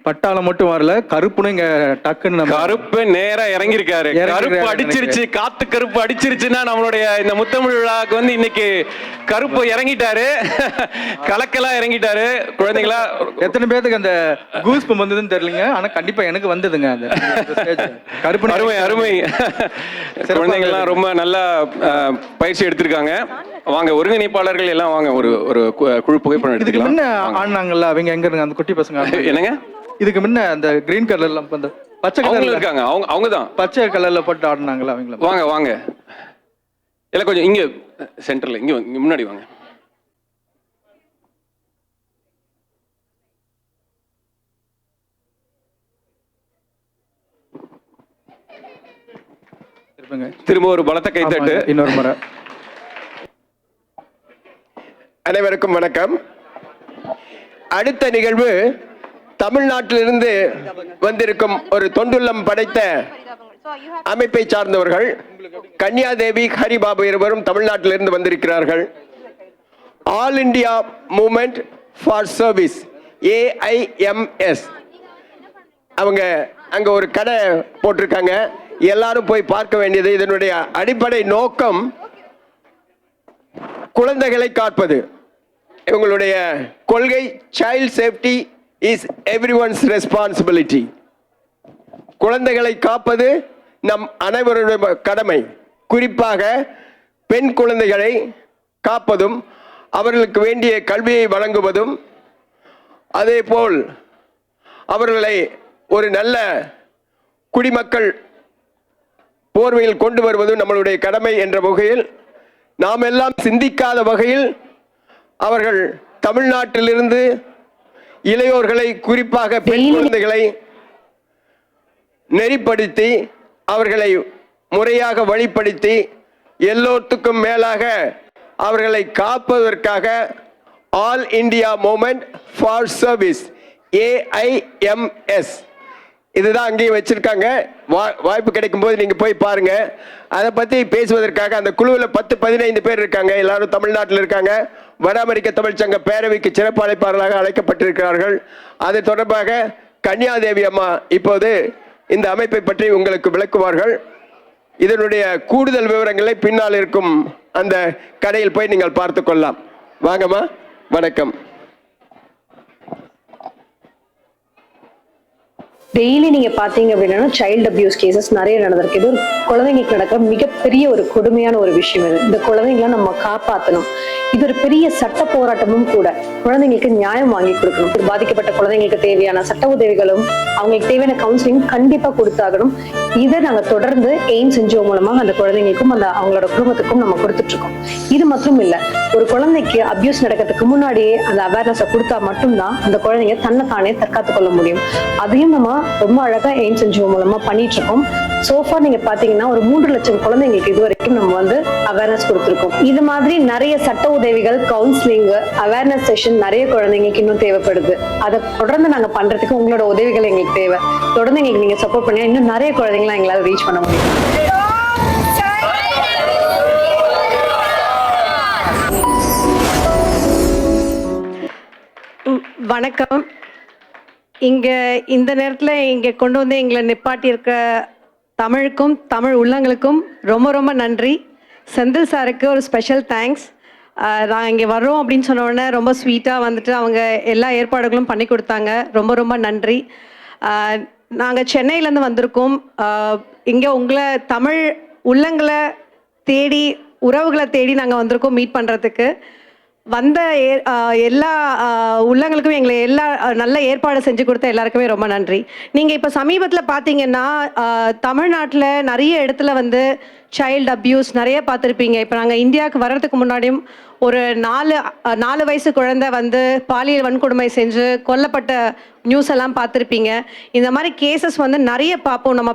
பட்டாளம் மட்டும் வரல, கருப்புன்னு இங்க டக்குன்னு நம்ம கருப்பு நேரா இறங்கியிருக்காரு. கருப்பு அடிச்சிருச்சு, காத்து கருப்பு அடிச்சிருச்சுன்னா நம்மளுடைய இந்த முத்தமிழ் விழாவுக்கு வந்து இன்னைக்கு கருப்பு இறங்கிட்டாரு, கலக்கலா இறங்கிட்டாரு. குழந்தைங்களா, எத்தனை பேருக்கு அந்த கூஸ் பம்ப் வந்ததுன்னு தெரியலங்க, ஆனா கண்டிப்பா எனக்கு வந்ததுங்க அந்த கருப்பு. அருமை அருமை. குழந்தைங்கள்லாம் ரொம்ப நல்லா பயிற்சி எடுத்திருக்காங்க. வாங்க, ஒருங்கிணைப்பாளர்கள் எல்லாம் வாங்க, ஒரு ஒரு குழு புகைப்படம் இதுக்கு எடுத்துக்கலாம். முன்ன ஆடினாங்கல்ல அவங்க எங்க இருங்க, அந்த குட்டி பசங்க என்னங்க? இதுக்கு முன்ன அந்த கிரீன் கலர்ல அந்த பச்சை கலர்ல இருக்காங்க, அவங்க தான் பச்சை கலர்ல போட்டு ஆடினாங்கல்ல அவங்கள. வாங்க வாங்க, எல்லாம் கொஞ்சம் இங்க சென்டர்ல, இங்க முன்னாடி வாங்க. திரும்ப ஒரு பலத்த கைத்தட்டு. இன்னொரு முறை. அனைவருக்கும் வணக்கம். அடுத்த நிகழ்வு தமிழ்நாட்டிலிருந்து வந்திருக்கும் ஒரு தொண்டுள்ளம் படைத்த அமைப்பை சார்ந்தவர்கள். கன்யாதேவி, ஹரிபாபு இருவரும் தமிழ்நாட்டிலிருந்து வந்திருக்கிறார்கள். All India movement for service, AIMS. அவங்க அங்க ஒரு கடை போட்டிருக்காங்க, எல்லாரும் போய் பார்க்க வேண்டியது. இதனுடைய அடிப்படை நோக்கம் குழந்தைகளை காப்பது. இவங்களுடைய கொள்கை சைல்ட் சேஃப்டி இஸ் எவ்ரிஒன்ஸ் ரெஸ்பான்சிபிலிட்டி. குழந்தைகளை காப்பது நம் அனைவருடைய கடமை. குறிப்பாக பெண் குழந்தைகளை காப்பதும் அவர்களுக்கு வேண்டிய கல்வியை வழங்குவதும், அதேபோல் அவர்களை ஒரு நல்ல குடிமக்கள் போர்வையில் கொண்டு வருவதும் நம்மளுடைய கடமை என்ற வகையில், நாம் எல்லாம் சிந்திக்காத வகையில் அவர்கள் தமிழ்நாட்டிலிருந்து இளையோர்களை, குறிப்பாக பெண் குழந்தைகளை நெறிப்படுத்தி அவர்களை முறையாக வழிப்படுத்தி எல்லோருக்கும் மேலாக அவர்களை காப்பதற்காக all India movement for service, AIMS, இதுதான் அங்கேயும் வச்சிருக்காங்க. வாய்ப்பு கிடைக்கும் போது நீங்க போய் பாருங்க. அதை பத்தி பேசுவதற்காக அந்த குழுவில் 10-15 பேர் இருக்காங்க. எல்லாரும் தமிழ்நாட்டில் இருக்காங்க. வட அமெரிக்க தமிழ்ச்சங்க பேரவைக்கு சிறப்பு அழைப்பாளர்களாக அழைக்கப்பட்டிருக்கிறார்கள். அது தொடர்பாக கன்யாதேவி அம்மா இப்போது இந்த அமைப்பை பற்றி உங்களுக்கு விளக்குவார்கள். இதனுடைய கூடுதல் விவரங்களை பின்னால் இருக்கும் அந்த கடையில் போய் நீங்கள் பார்த்து கொள்ளலாம். வாங்கம்மா, வணக்கம். டெய்லி நீங்க பாத்தீங்க அப்படின்னா சைல்டு அபியூஸ் கேசஸ் நிறைய நடந்திருக்கு. இது ஒரு குழந்தைங்களுக்கு நடக்கிற மிகப்பெரிய ஒரு கொடுமையான ஒரு விஷயம். இந்த குழந்தைங்களை நம்ம காப்பாற்றணும். இது ஒரு பெரிய சட்ட போராட்டமும் கூட. குழந்தைங்களுக்கு நியாயம் வாங்கி கொடுக்கணும். பாதிக்கப்பட்ட குழந்தைங்களுக்கு தேவையான சட்ட உதவிகளும் அவங்களுக்கு தேவையான கவுன்சிலிங் கண்டிப்பா கொடுத்தாகணும். இதை நாங்க தொடர்ந்து எய்ம்ஸ் NGO மூலமா அந்த குழந்தைங்களுக்கும் அந்த அவங்களோட குடும்பத்துக்கும் நம்ம கொடுத்துட்டு இருக்கோம். இது மட்டும் இல்ல, ஒரு குழந்தைக்கு அபியூஸ் நடக்கிறதுக்கு முன்னாடியே அந்த அவேர்னஸை கொடுத்தா மட்டும்தான் அந்த குழந்தைங்க தன்னை தானே தற்காத்து கொள்ள முடியும். அதையும் நம்ம ரொம்ப அழகா எய்ம்ஸ் NGO மூலமா பண்ணிட்டு இருக்கோம். சோஃபா நீங்க பாத்தீங்கன்னா ஒரு 3 லட்சம் குழந்தைங்களுக்கு இதுவரைக்கும் நம்ம வந்து அவேர்னஸ் கொடுத்துருக்கோம். இது மாதிரி நிறைய சட்ட உதவிகள், கவுன்சிலிங், அவேர்னஸ் செஷன் நிறைய குழந்தைங்களுக்கு இன்னும் தேவைப்படுது. அதை தொடர்ந்து நாங்க பண்றதுக்கு உங்களோட உதவிகள் எங்களுக்கு தேவை. தொடர்ந்து எங்களுக்கு நீங்க சப்போர்ட் பண்ணி இன்னும் நிறைய குழந்தைங்களை எங்களால் ரீச் பண்ண முடியும். வணக்கம். இங்கே இந்த நேரத்தில் இங்கே கொண்டு வந்து எங்களை நிப்பாட்டி இருக்க தமிழுக்கும் தமிழ் உள்ளங்களுக்கும் ரொம்ப ரொம்ப நன்றி. செந்தில் சாருக்கு ஒரு ஸ்பெஷல் தேங்க்ஸ். நான் இங்கே வர்றோம் அப்படின்னு சொன்ன உடனே ரொம்ப ஸ்வீட்டாக வந்துட்டு அவங்க எல்லா ஏற்பாடுகளும் பண்ணி கொடுத்தாங்க. ரொம்ப ரொம்ப நன்றி. நாங்கள் சென்னையிலேருந்து வந்திருக்கோம். இங்கே உங்களை தமிழ் உள்ளங்களை தேடி, உறவுகளை தேடி நாங்கள் வந்திருக்கோம் மீட் பண்ணுறதுக்கு. வந்த எல்லா உள்ளங்களுக்கும் எங்களை எல்லா நல்ல ஏற்பாடு செஞ்சு கொடுத்த எல்லாருக்குமே ரொம்ப நன்றி. நீங்கள் இப்போ சமீபத்தில் பார்த்தீங்கன்னா தமிழ்நாட்டில் நிறைய இடத்துல வந்து சைல்டு அப்யூஸ் நிறைய பார்த்துருப்பீங்க. இப்போ நாங்கள் இந்தியாவுக்கு வர்றதுக்கு முன்னாடியும் ஒரு 4 வயசு குழந்தை வந்து பாலியல் வன்கொடுமை செஞ்சு கொல்லப்பட்ட நியூஸ் எல்லாம் பார்த்துருப்பீங்க. இந்த மாதிரி கேசஸ் வந்து நிறைய பார்ப்போம். நம்ம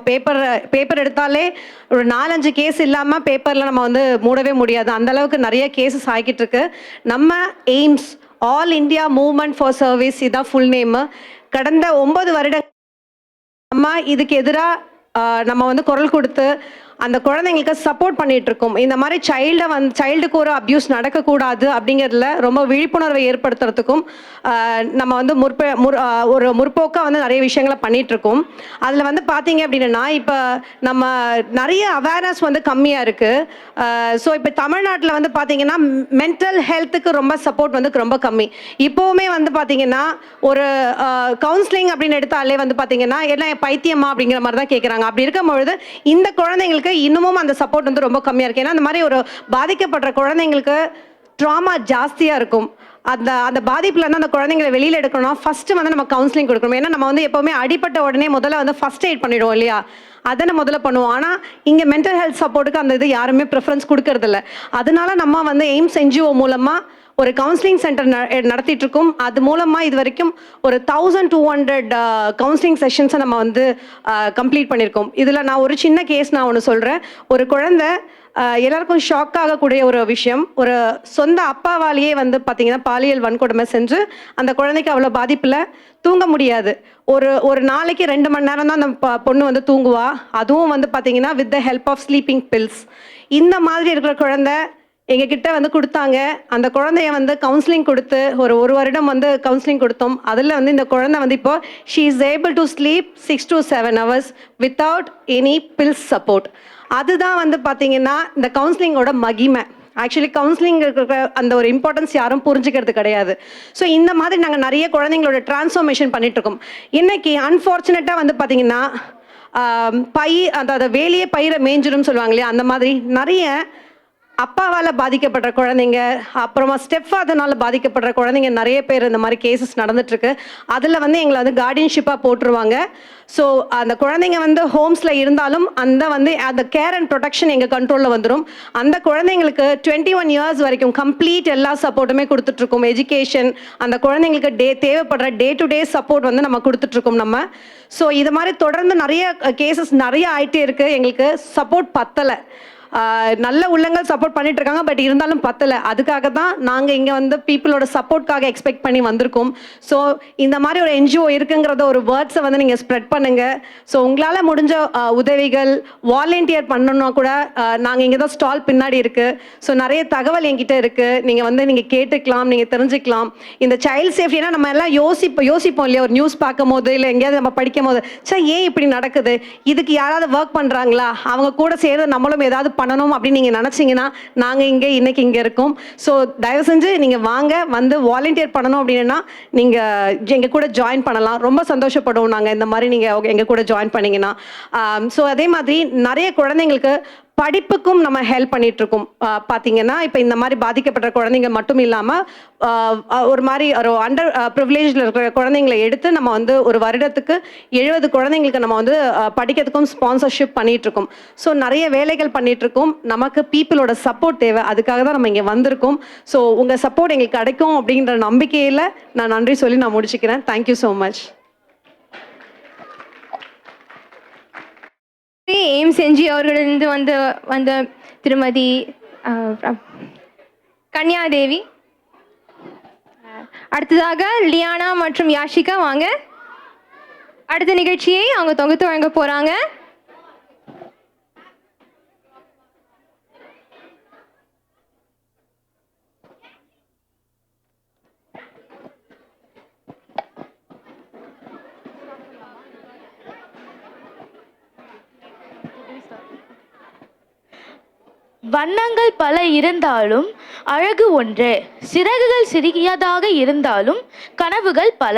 பேப்பர் எடுத்தாலே ஒரு 4-5 கேஸ் இல்லாமல் பேப்பரில் நம்ம வந்து மூடவே முடியாது. அந்தளவுக்கு நிறைய கேசஸ் ஆகிட்டு இருக்கு. நம்ம AIIMS, all India movement for service, இதான் ஃபுல் நேமு. கடந்த 9 வருடங்கள் நம்ம இதுக்கு எதிராக நம்ம வந்து குரல் கொடுத்து அந்த குழந்தைங்களுக்கு சப்போர்ட் பண்ணிட்டு இருக்கோம். இந்த மாதிரி சைல்டுக்கு ஒரு அப்யூஸ் நடக்கக்கூடாது அப்படிங்கிறதுல ரொம்ப விழிப்புணர்வை ஏற்படுத்துறதுக்கும் நம்ம வந்து ஒரு முற்போக்காக வந்து நிறைய விஷயங்களை பண்ணிட்டு இருக்கோம். அதில் வந்து பார்த்தீங்க அப்படின்னா இப்போ நம்ம நிறைய அவேர்னஸ் வந்து கம்மியாக இருக்குது. ஸோ இப்போ தமிழ்நாட்டில் வந்து பார்த்தீங்கன்னா மென்டல் ஹெல்த்துக்கு ரொம்ப சப்போர்ட் வந்து ரொம்ப கம்மி. இப்போவுமே வந்து பார்த்தீங்கன்னா ஒரு கவுன்சிலிங் அப்படின்னு எடுத்தாலே வந்து பார்த்தீங்கன்னா எல்லாம் பைத்தியமா அப்படிங்கிற மாதிரி தான் கேட்குறாங்க. அப்படி இருக்கும்பொழுது இந்த குழந்தைங்களுக்கு இன்னமும் அந்த சப்போர்ட் வந்து ரொம்ப கம்மியாக இருக்குது. ஏன்னா அந்த மாதிரி ஒரு பாதிக்கப்படுற குழந்தைங்களுக்கு ட்ராமா ஜாஸ்தியாக இருக்கும். அந்த பாதிப்புல இருந்து அந்த குழந்தைங்களை வெளியில் எடுக்கணும். ஃபர்ஸ்ட் வந்து நம்ம கவுன்சிலிங் கொடுக்கணும். ஏன்னா நம்ம வந்து எப்போவுமே அடிப்பட்ட உடனே முதல்ல வந்து ஃபர்ஸ்ட் எய்ட் பண்ணிடுவோம் இல்லையா, அதை முதல்ல பண்ணுவோம். ஆனால் இங்கே மென்டல் ஹெல்த் சப்போர்ட்டுக்கு அந்த இது யாருமே ப்ரிஃபரன்ஸ் கொடுக்கறதில்ல. அதனால நம்ம வந்து எய்ம்ஸ் NGO மூலமாக ஒரு கவுன்சிலிங் சென்டர் நடத்திட்டு இருக்கோம். அது மூலமாக இது வரைக்கும் ஒரு 1200 கவுன்சிலிங் செஷன்ஸை நம்ம வந்து கம்ப்ளீட் பண்ணியிருக்கோம். இதில் நான் ஒரு சின்ன கேஸ் நான் ஒன்று சொல்கிறேன். ஒரு குழந்தை எல்லாருக்கும் ஷாக் ஆகக்கூடிய ஒரு விஷயம், ஒரு சொந்த அப்பாவாலேயே வந்து பார்த்தீங்கன்னா பாலியல் வன்கொடுமை செஞ்சு அந்த குழந்தைக்கு அவ்வளோ பாதிப்பில் தூங்க முடியாது. ஒரு நாளைக்கு 2 மணி நேரம் தான் அந்த பொண்ணு வந்து தூங்குவா. அதுவும் வந்து பார்த்தீங்கன்னா with the help of sleeping pills. இந்த மாதிரி இருக்கிற குழந்தை எங்ககிட்ட வந்து கொடுத்தாங்க. அந்த குழந்தைய வந்து கவுன்சிலிங் கொடுத்து ஒரு வருடம் வந்து கவுன்சிலிங் கொடுத்தோம். அதில் வந்து இந்த குழந்தை வந்து இப்போ she is able to sleep 6 to 7 hours without any pills support. அதுதான் வந்து பார்த்தீங்கன்னா இந்த கவுன்சிலிங்கோட மகிமை. ஆக்சுவலி கவுன்சிலிங் இருக்கிற அந்த ஒரு இம்பார்ட்டன்ஸ் யாரும் புரிஞ்சுக்கிறது கிடையாது. ஸோ இந்த மாதிரி நாங்கள் நிறைய குழந்தைங்களோட டிரான்ஸ்ஃபார்மேஷன் பண்ணிட்டு இருக்கோம். இன்னைக்கு அன்ஃபார்ச்சுனேட்டாக வந்து பார்த்தீங்கன்னா அந்த வேலையே பயிரை மேய்ஞ்சிடும் சொல்லுவாங்க இல்லையா, அந்த மாதிரி நிறைய அப்பாவால் பாதிக்கப்பட்ட குழந்தைங்க, அப்புறமா ஸ்டெப் ஃபாதர்னால பாதிக்கப்படுற குழந்தைங்க நிறைய பேர் இந்த மாதிரி கேசஸ் நடந்துட்டுருக்கு. அதில் வந்து எங்களை வந்து கார்டியன்ஷிப்பாக போட்டுருவாங்க. ஸோ அந்த குழந்தைங்க வந்து ஹோம்ஸில் இருந்தாலும் அந்த கேர் அண்ட் ப்ரொடெக்ஷன் எங்கள் கண்ட்ரோலில் வந்துடும். அந்த குழந்தைங்களுக்கு 21 years வரைக்கும் கம்ப்ளீட் எல்லா சப்போர்ட்டுமே கொடுத்துட்ருக்கோம். எஜுகேஷன், அந்த குழந்தைங்களுக்கு தேவைப்படுற டே டு டே சப்போர்ட் வந்து நம்ம கொடுத்துட்ருக்கோம் நம்ம. ஸோ இது மாதிரி தொடர்ந்து நிறைய கேசஸ் நிறைய ஆகிட்டே இருக்குது. எங்களுக்கு சப்போர்ட் பத்தலை. நல்ல உள்ளங்கள் சப்போர்ட் பண்ணிட்டு இருக்காங்க, பட் இருந்தாலும் பத்தலை. அதுக்காக தான் நாங்கள் இங்கே வந்து பீப்புளோட சப்போர்ட்காக எக்ஸ்பெக்ட் பண்ணி வந்திருக்கோம். ஸோ இந்த மாதிரி ஒரு NGO இருக்குங்கிறத ஒரு வேர்ட்ஸை வந்து நீங்கள் ஸ்ப்ரெட் பண்ணுங்க. ஸோ உங்களால் முடிஞ்ச உதவிகள் வாலண்டியர் பண்ணணும்னா கூட நாங்கள் இங்கே தான் ஸ்டால் பின்னாடி இருக்குது. ஸோ நிறைய தகவல் என்கிட்ட இருக்குது. நீங்கள் கேட்டுக்கலாம், நீங்கள் தெரிஞ்சுக்கலாம். இந்த சைல்ட் சேஃப்டினா நம்ம எல்லாம் யோசிப்போம் இல்லையா, ஒரு நியூஸ் பார்க்கும் போது இல்லை எங்கேயாவது நம்ம படிக்கும் போது ஏன் இப்படி நடக்குது, இதுக்கு யாராவது ஒர்க் பண்ணுறாங்களா, அவங்க கூட சேர்ந்து நம்மளும் ஏதாவது பண்ணணும் அப்படின்னு நீங்கள் நினச்சிங்கன்னா நாங்கள் இன்னைக்கு இங்கே இருக்கோம். ஸோ தயவு செஞ்சு நீங்கள் வந்து வாலண்டியர் பண்ணணும் அப்படின்னா நீங்கள் எங்கள் கூட ஜாயின் பண்ணலாம். ரொம்ப சந்தோஷப்படுவோம் நாங்கள் இந்த மாதிரி நீங்கள் எங்கள் கூட ஜாயின் பண்ணிங்கன்னா. ஸோ அதே மாதிரி நிறைய குழந்தைங்களுக்கு படிப்புக்கும் நம்ம ஹெல்ப் பண்ணிட்டு இருக்கோம். பார்த்தீங்கன்னா இப்போ இந்த மாதிரி பாதிக்கப்பட்ட குழந்தைங்க மட்டும் இல்லாமல் ஒரு மாதிரி ஒரு அண்டர் ப்ரிவிலேஜில் இருக்கிற குழந்தைங்களை எடுத்து நம்ம வந்து ஒரு வருடத்துக்கு 70 குழந்தைங்களுக்கு நம்ம வந்து படிக்கிறதுக்கும் ஸ்பான்சர்ஷிப் பண்ணிட்டு இருக்கோம். ஸோ நிறைய வேலைகள் பண்ணிட்டு இருக்கோம். நமக்கு பீப்புளோட சப்போர்ட் தேவை. அதுக்காக தான் நம்ம இங்கே வந்திருக்கோம். ஸோ உங்கள் சப்போர்ட் எங்களுக்கு கிடைக்கும் அப்படின்ற நம்பிக்கையில் நான் நன்றி சொல்லி நான் முடிச்சுக்கிறேன். Thank you so much. AIIMS NGO அவர்களிருந்து வந்த திருமதி கன்யாதேவி, அடுத்ததாக லியானா மற்றும் யாஷிகா வாங்க. அடுத்த நிகழ்ச்சியை அவங்க தொகுத்து வழங்க போறாங்க. வண்ணங்கள் பல இருந்தாலும் அழகு ஒன்றே, சிறகுகள் சிறியதாக இருந்தாலும் கனவுகள் பல.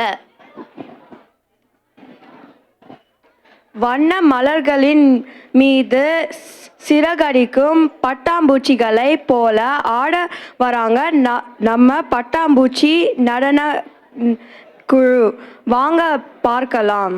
வண்ண மலர்களின் மீது சிறகடிக்கும் பட்டாம்பூச்சிகளை போல ஆட வராங்க நம்ம பட்டாம்பூச்சி நடன குழு. வாங்க பார்க்கலாம்.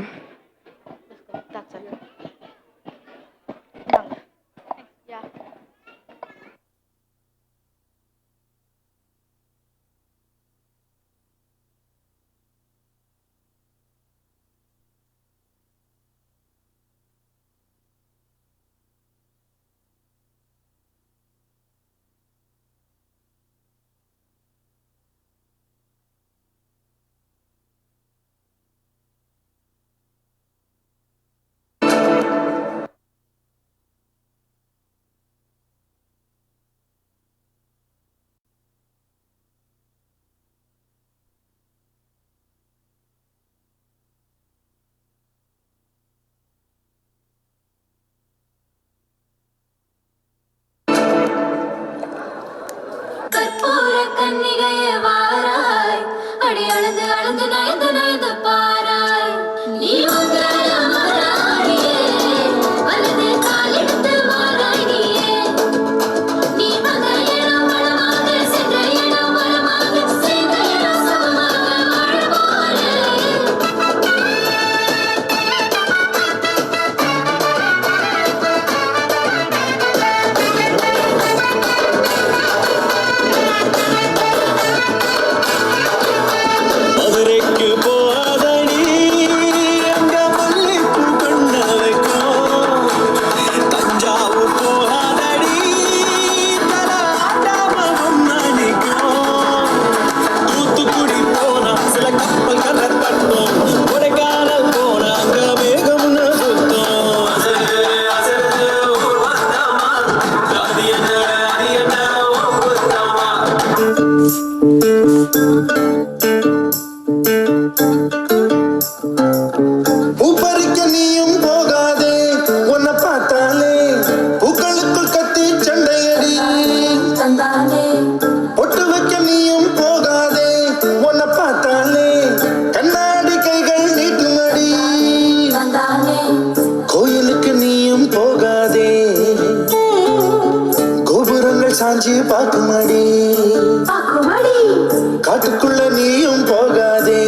பூப்பறிக்க நீயும் போகாதே உன்னை பார்த்தாலே பூக்களுக்குள் கத்தி சண்டையடி பொட்டு வைக்க நீயும் போகாதே உன்னை பார்த்தாலே கண்ணாடி கைகள் நீட்டுமடி கோயிலுக்கு நீயும் போகாதே கோபுரங்கள் சாஞ்சி பார்க்குமடி காட்டுக்குள்ள நீயும் போகாதே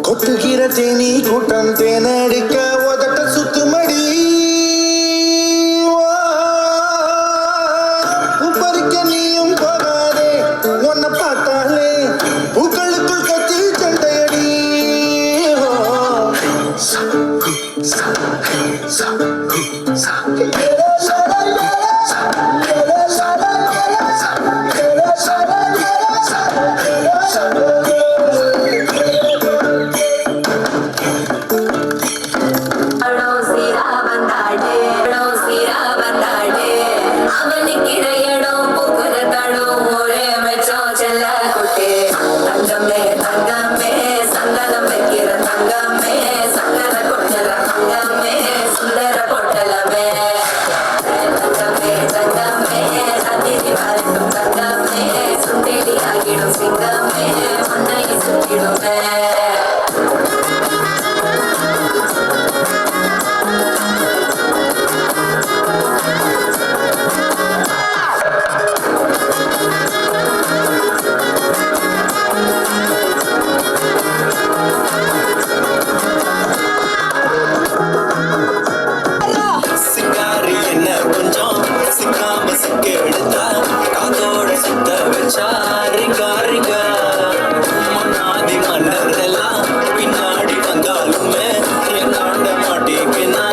கொத்துகிற தேனி கூட்டம் தேனடிக்க உதட்ட சுத்துமடி உப்பரிக்க நீயும் போகாதே உன்னை பார்த்தாலே பூக்களுக்குள் கத்தி சண்டையடி சிங்காரி என்ன கொஞ்சம் சிக்காம சிக்க எடுத்தா காதோட சுத்த வச்சா ரிங்கா ரிங்கா மன்னாதி மன்னர் எல்லாம் பின்னாடி வந்தாலுமே தாண்ட மாட்டேங்கினா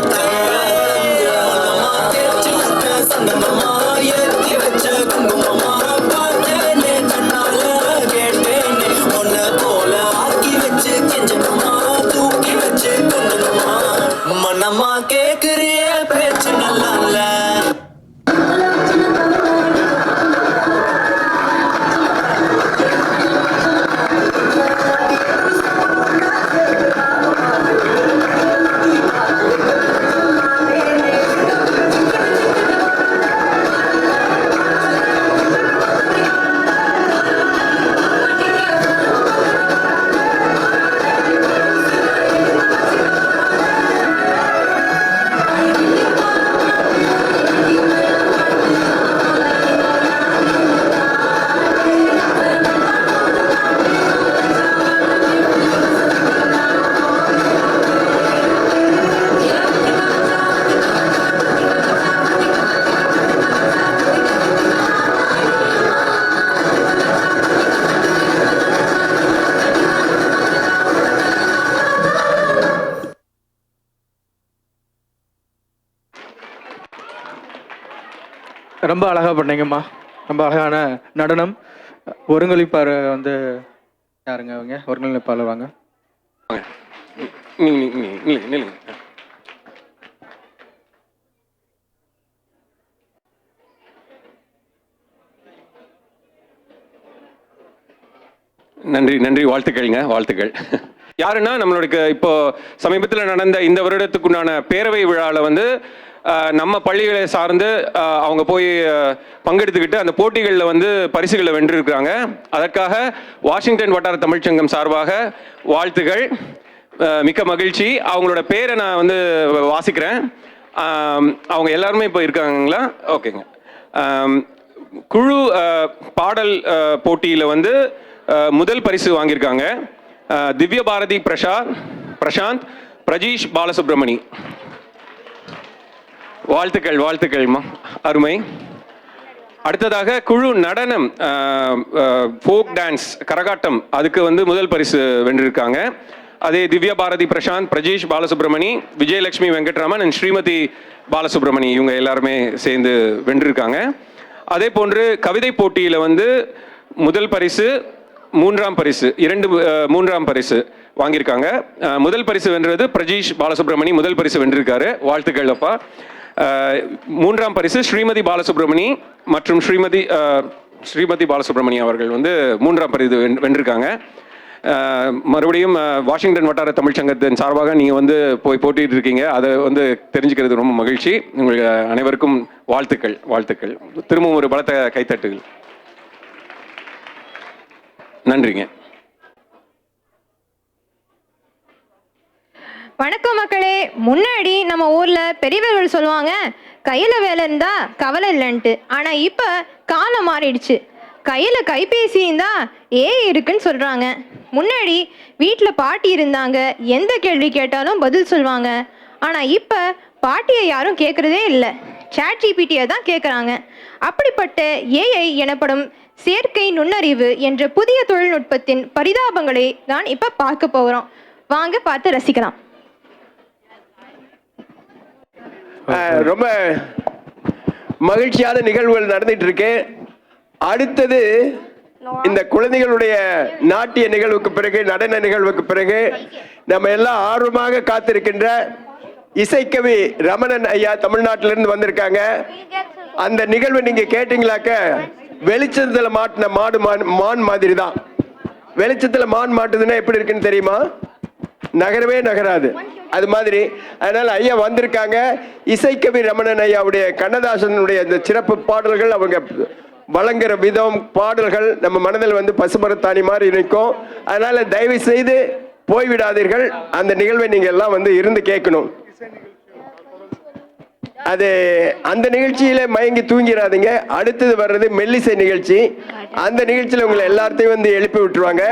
சந்தனமா ஏற்றி வச்ச குங்குமமா பார்த்தேனே கண்ணால கேட்டேனே உன்னை போல ஆக்கி வச்சு கெஞ்சணுமா தூக்கி வச்சு கொண்டணுமா மனமா கேக்குறிய பேச்சு நல்லா இல்ல ரொம்ப அழகாக பண்ணீங்கம்மா. ரொம்ப அழகான நடனம். ஒருங்கிணைப்பார் வந்து யாருங்க அவங்க? ஒருங்கிணைப்பாளர் வாங்க. நன்றி நன்றி, வாழ்த்துக்கள்ங்க, வாழ்த்துக்கள். யாருன்னா நம்மளுடைய இப்போ சமீபத்தில் நடந்த இந்த வருடத்துக்குண்டான பேரவை விழாவில் வந்து நம்ம பள்ளிகளை சார்ந்து அவங்க போய் பங்கெடுத்துக்கிட்டு அந்த போட்டிகளில் வந்து பரிசுகளை வென்றிருக்கிறாங்க. அதற்காக வாஷிங்டன் வட்டார தமிழ்ச்சங்கம் சார்பாக வாழ்த்துகள், மிக்க மகிழ்ச்சி. அவங்களோட பேரை நான் வந்து வாசிக்கிறேன். அவங்க எல்லாருமே இப்போ இருக்காங்களா? ஓகேங்க. குழு பாடல் போட்டியில் வந்து முதல் பரிசு வாங்கியிருக்காங்க திவ்ய பாரதி பிரசாந்த் பிரஜீஷ் பாலசுப்ரமணி. வாழ்த்துக்கள் வாழ்த்துக்கள்மா, அருமை. அடுத்ததாக குழு நடனம் ஃபோக் டான்ஸ் கரகாட்டம், அதுக்கு வந்து முதல் பரிசு வென்றிருக்காங்க. அதே திவ்யா பாரதி பிரசாந்த், பிரஜீஷ் பாலசுப்ரமணி, விஜயலட்சுமி வெங்கட்ராமன் அண்ட் ஸ்ரீமதி பாலசுப்ரமணி இவங்க எல்லாருமே சேர்ந்து வென்றிருக்காங்க. அதே போன்று கவிதை போட்டியில் வந்து முதல் பரிசு, மூன்றாம் பரிசு, மூன்றாம் பரிசு வாங்கியிருக்காங்க. முதல் பரிசு வென்றது பிரஜீஷ் பாலசுப்ரமணி முதல் பரிசு வென்றிருக்காரு. வாழ்த்துக்கள் அப்பா. மூன்றாம் பரிசு ஸ்ரீமதி பாலசுப்ரமணி மற்றும் ஸ்ரீமதி ஸ்ரீமதி பாலசுப்ரமணியம் அவர்கள் வந்து 3ஆம் பரிசு வென்றிருக்காங்க. மறுபடியும் வாஷிங்டன் வட்டார தமிழ்ச்சங்கத்தின் சார்பாக நீங்கள் வந்து போய் போட்டிட்டு இருக்கீங்க. அதை வந்து தெரிஞ்சுக்கிறது ரொம்ப மகிழ்ச்சி. உங்களுக்கு அனைவருக்கும் வாழ்த்துக்கள் வாழ்த்துக்கள். திரும்பவும் ஒரு பலத்த கைத்தட்டுகள். நன்றிங்க. வணக்கம் மக்களே. முன்னாடி நம்ம ஊர்ல பெரியவர்கள் சொல்லுவாங்க, கையில வேலை இருந்தா கவலை இல்லைன்ட்டு. ஆனா இப்ப காலம் மாறிடுச்சு. கையில கைபேசி இருந்தா இருக்குன்னு சொல்றாங்க. முன்னாடி வீட்டில் பாட்டி இருந்தாங்க, எந்த கேள்வி கேட்டாலும் பதில் சொல்லுவாங்க. ஆனா இப்ப பாட்டியை யாரும் கேட்கறதே இல்லை, சாட் ஜிபிடியை தான் கேட்குறாங்க. அப்படிப்பட்ட ஏஐ எனப்படும் செயற்கை நுண்ணறிவு என்ற புதிய தொழில்நுட்பத்தின் பரிதாபங்களை தான் இப்ப பார்க்க போகிறோம். வாங்க பார்த்து ரசிக்கலாம். ரொம்ப மகிழ்ச்சியான நிகழ்வுகள் நடந்துட்டு இருக்கு. அடுத்தது இந்த குழந்தைகளுடைய நாட்டிய நிகழ்வுக்கு பிறகு, நடன நிகழ்வுக்கு பிறகு நம்ம எல்லாம் ஆர்வமாக காத்திருக்கின்ற இசைக்கவி ரமணன் ஐயா தமிழ்நாட்டிலிருந்து வந்திருக்காங்க. அந்த நிகழ்வு நீங்க கேட்டீங்களாக்க வெளிச்சத்துல மாட்டின மான் மாதிரி தான். வெளிச்சத்துல மான் மாட்டுதுன்னா எப்படி இருக்குன்னு தெரியுமா? நகரவே நகராது. அது மாதிரி அதனால ஐயா வந்திருக்காங்க. இசைக்கவி ரமணன் ஐயாவுடைய கண்ணதாசனுடைய இந்த சிறப்பு பாடல்கள், அவங்க வழங்குற விதம், பாடல்கள் நம்ம மனதில் வந்து பசுமரத்தாணி மாதிரி இருக்கும். அதனால தயவு செய்து போய்விடாதீர்கள். அந்த நிகழ்வை நீங்க எல்லாம் வந்து இருந்து கேட்கணும். அது அந்த நிகழ்ச்சியில மயங்கி தூங்கிடாதீங்க. அடுத்தது வர்றது மெல்லிசை நிகழ்ச்சி. அந்த நிகழ்ச்சியில உங்களை எல்லாத்தையும் வந்து எழுப்பி விட்டுருவாங்க.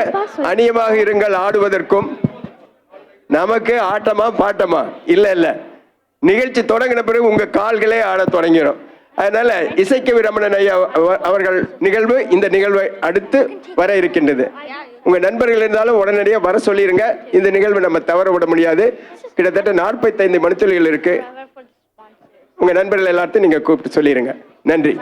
அநியமாக இருங்கள் ஆடுவதற்கும். நமக்கு ஆட்டமா பாட்டமா இல்ல நிகழ்ச்சி தொடங்கின பிறகு உங்க கால்களே ஆட தொடங்கிடும். அதனால இசைக்கவி ரமணன் ஐயா அவர்கள் நிகழ்வு, இந்த நிகழ்வை அடுத்து வர இருக்கின்றது. உங்க நண்பர்கள் இருந்தாலும் உடனடியாக வர சொல்லிருங்க. இந்த நிகழ்வு நம்ம தவற விட முடியாது. கிட்டத்தட்ட 45 மணித்துளிகள் இருக்கு. உங்க நண்பர்கள் எல்லாத்தையும் நீங்க கூப்பிட்டு சொல்லிருங்க. நன்றி.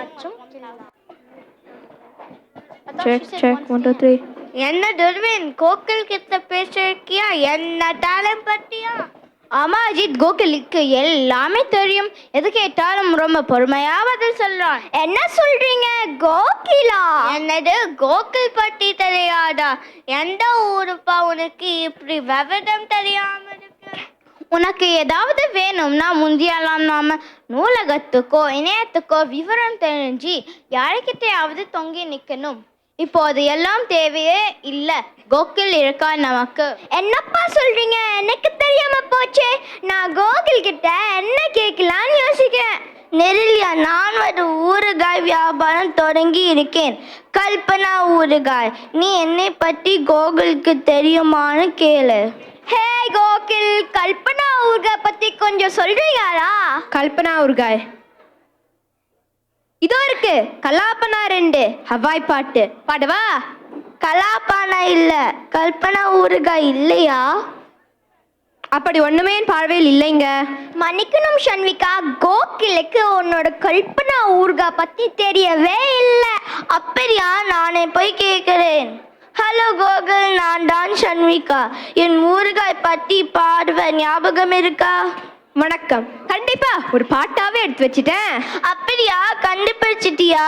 என்ன துர்வின், கோகில் கிட்ட பேசிருக்கியா? என்ன டேலண்ட் பத்தியா? ஆமா அஜித், கோகிலுக்கு எல்லாமே தெரியும். எது கேட்டாலும் ரொம்ப பொறுமையா பதில் சொல்றான். என்ன சொல்றீங்க? கோகிலா? என்னது, கோகில் பத்தி தெரியாதா? எந்த ஊருப்பா உனக்கு இப்படி விவரம் தெரியாம இருக்கு? உனக்கு ஏதாவது வேணும்னா முந்தியெல்லாம் நாம நூலகத்துக்கோ இணையத்துக்கோ விவரம் தெரிஞ்சு யாருக்கிட்டையாவது தொங்கி நிக்கணும். இப்போது எல்லாம் தேவையே இல்ல, கோகில் இருக்கா நமக்கு. என்னப்பா சொல்றீங்க? எனக்கு தெரியாம போச்சே. நான் கோகில் கிட்ட என்ன கேட்கலான்னு யோசிக்கிறேன். நெருலியா, நான் ஒரு ஊறுகாய் வியாபாரம் தொடங்கி இருக்கேன். கல்பனா ஊறுகாய். நீ என்னை பற்றி கோகிலுக்கு தெரியுமான்னு கேளு. ஹே கோகில், கல்பனா ஊறுகாய் பத்தி கொஞ்சம் சொல்றீங்களா? கல்பனா ஊறுகாய் இதோ இருக்கு. கலாப்பனா 2 ஹவாய் பாட்டு பாடவா? கலாப்பானா இல்ல, கல்பனா ஊறுகாய் இல்லையா? அப்படி ஒண்ணுமே என் பார்வையில் இல்லைங்க. மன்னிக்கணும் ஷன்விகா, கோகிலுக்கு உன்னோட கல்பனா ஊறுகாய் பத்தி தெரியவே இல்லை. அப்படியா? நானே போய் கேட்கிறேன். ஹலோ கோகுல், நான் தான் ஷன்விகா. என் ஊறுகாய் பத்தி பாடுவ ஞாபகம் இருக்கா? வணக்கம். கண்டிப்பா ஒரு பாட்டாவே எடுத்து வச்சுட்டேன். அப்படியா? கண்டுபிடிச்சிட்டியா?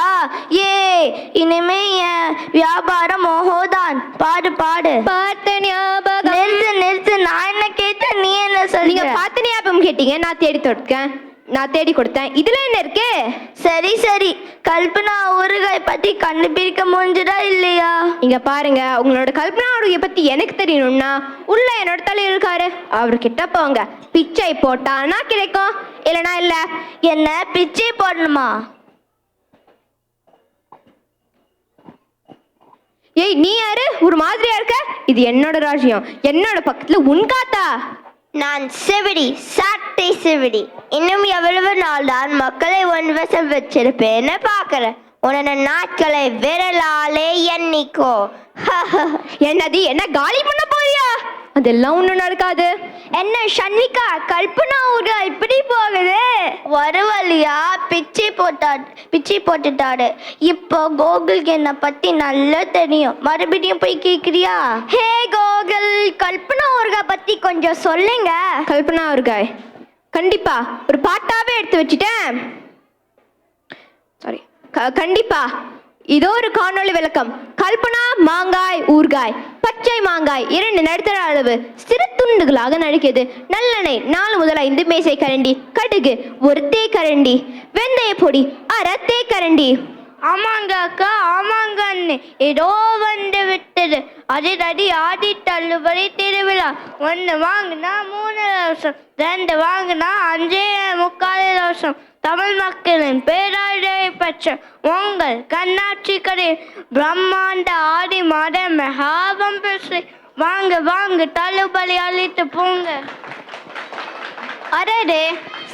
இனிமே என் வியாபாரம் ஓஹோதான். பாடு பாடு. பார்த்த ஞாபகம். நிறுத்து. நான் என்ன கேட்டேன், நீ என்ன சொல்றீங்க? நீங்க பார்த்த ஞாபகம் கேட்டீங்க, நான் தேடி கொடுத்தேன். இதுல என்ன இருக்கு? சரி, கல்பனா ஊறுகாய் பத்தி கண்டுபிடிக்க முடிஞ்சதா இல்லையா? இங்க பாருங்க, உங்களோட கல்பனா ஊறுகாய் பத்தி எனக்கு தெரியணும்னா உள்ள என்னோட தலைவர் இருக்காரு, அவர்கிட்ட போங்க. பிச்சை போட்டானா கிடைக்கும், இல்லைனா இல்ல. என்ன பிச்சை போடணுமா? நீ யாரு? ஒரு மாதிரியா இருக்க. இது என்னோட ராஜ்யம், என்னோட பக்கத்துல உன் காத்தா. நான் செவிடி, சாட்டை செவிடி. இன்னும் எவ்வளவு நாள் தான் மக்களை ஒன்வசம் வச்சிருப்பேன்னு பாக்குறேன். உன்னோட நாட்களை விரலாலே எண்ணிக்கோ. என்னது, என்ன காலி பண்ண போறியா? அதெல்லாம் ஒண்ணும் நடக்காது. என்ன ஷன்விகா, கல்பனா ஊறுகாய் இப்படி போகுது? ஒரு வழியா பிச்சை போட்டுட்டாரு. இப்போ கோகுலுக்கு என்ன பத்தி நல்லா தெரியும். மறுபடியும் போய் கேக்குறியா? ஹே கோகுல், கல்பனா ஊறுகாய் பத்தி கொஞ்சம் சொல்லுங்க. கல்பனா ஊறுகாய் கண்டிப்பா ஒரு பாட்டாவே எடுத்து வச்சுட்டேன். சாரி, கண்டிப்பா இதோ ஒரு காணொளி விளக்கம். கல்பனா மாங்காய் ஊறுகாய். பச்சை மாங்காய் 2 நடுத்தர அளவு சிறு துண்டுகளாக நறுக்கியது. நல்லெண்ணெய் 4 முதல் 5 மேசை கரண்டி. கடுகு 1 தேக்கரண்டி. வெந்தய பொடி 1/2 தேக்கரண்டி. ஆமாங்க அக்கா, ஆமாங்க அண்ணே, ஏதோ வந்து விட்டது. அதிரடி ஆடி தள்ளுபடி திருவிழா. 1 வாங்கினா 3 இலவசம், 2 வாங்கினா 5.25 இலவசம். தமிழ் மக்களின் பேராதரவை பெற்ற உங்கள் கண்ணாட்சி கடை பிரம்மாண்ட ஆடி மாத மெகாபம் பேசி வாங்க வாங்க தள்ளுபடி அளித்து போங்க. அரே,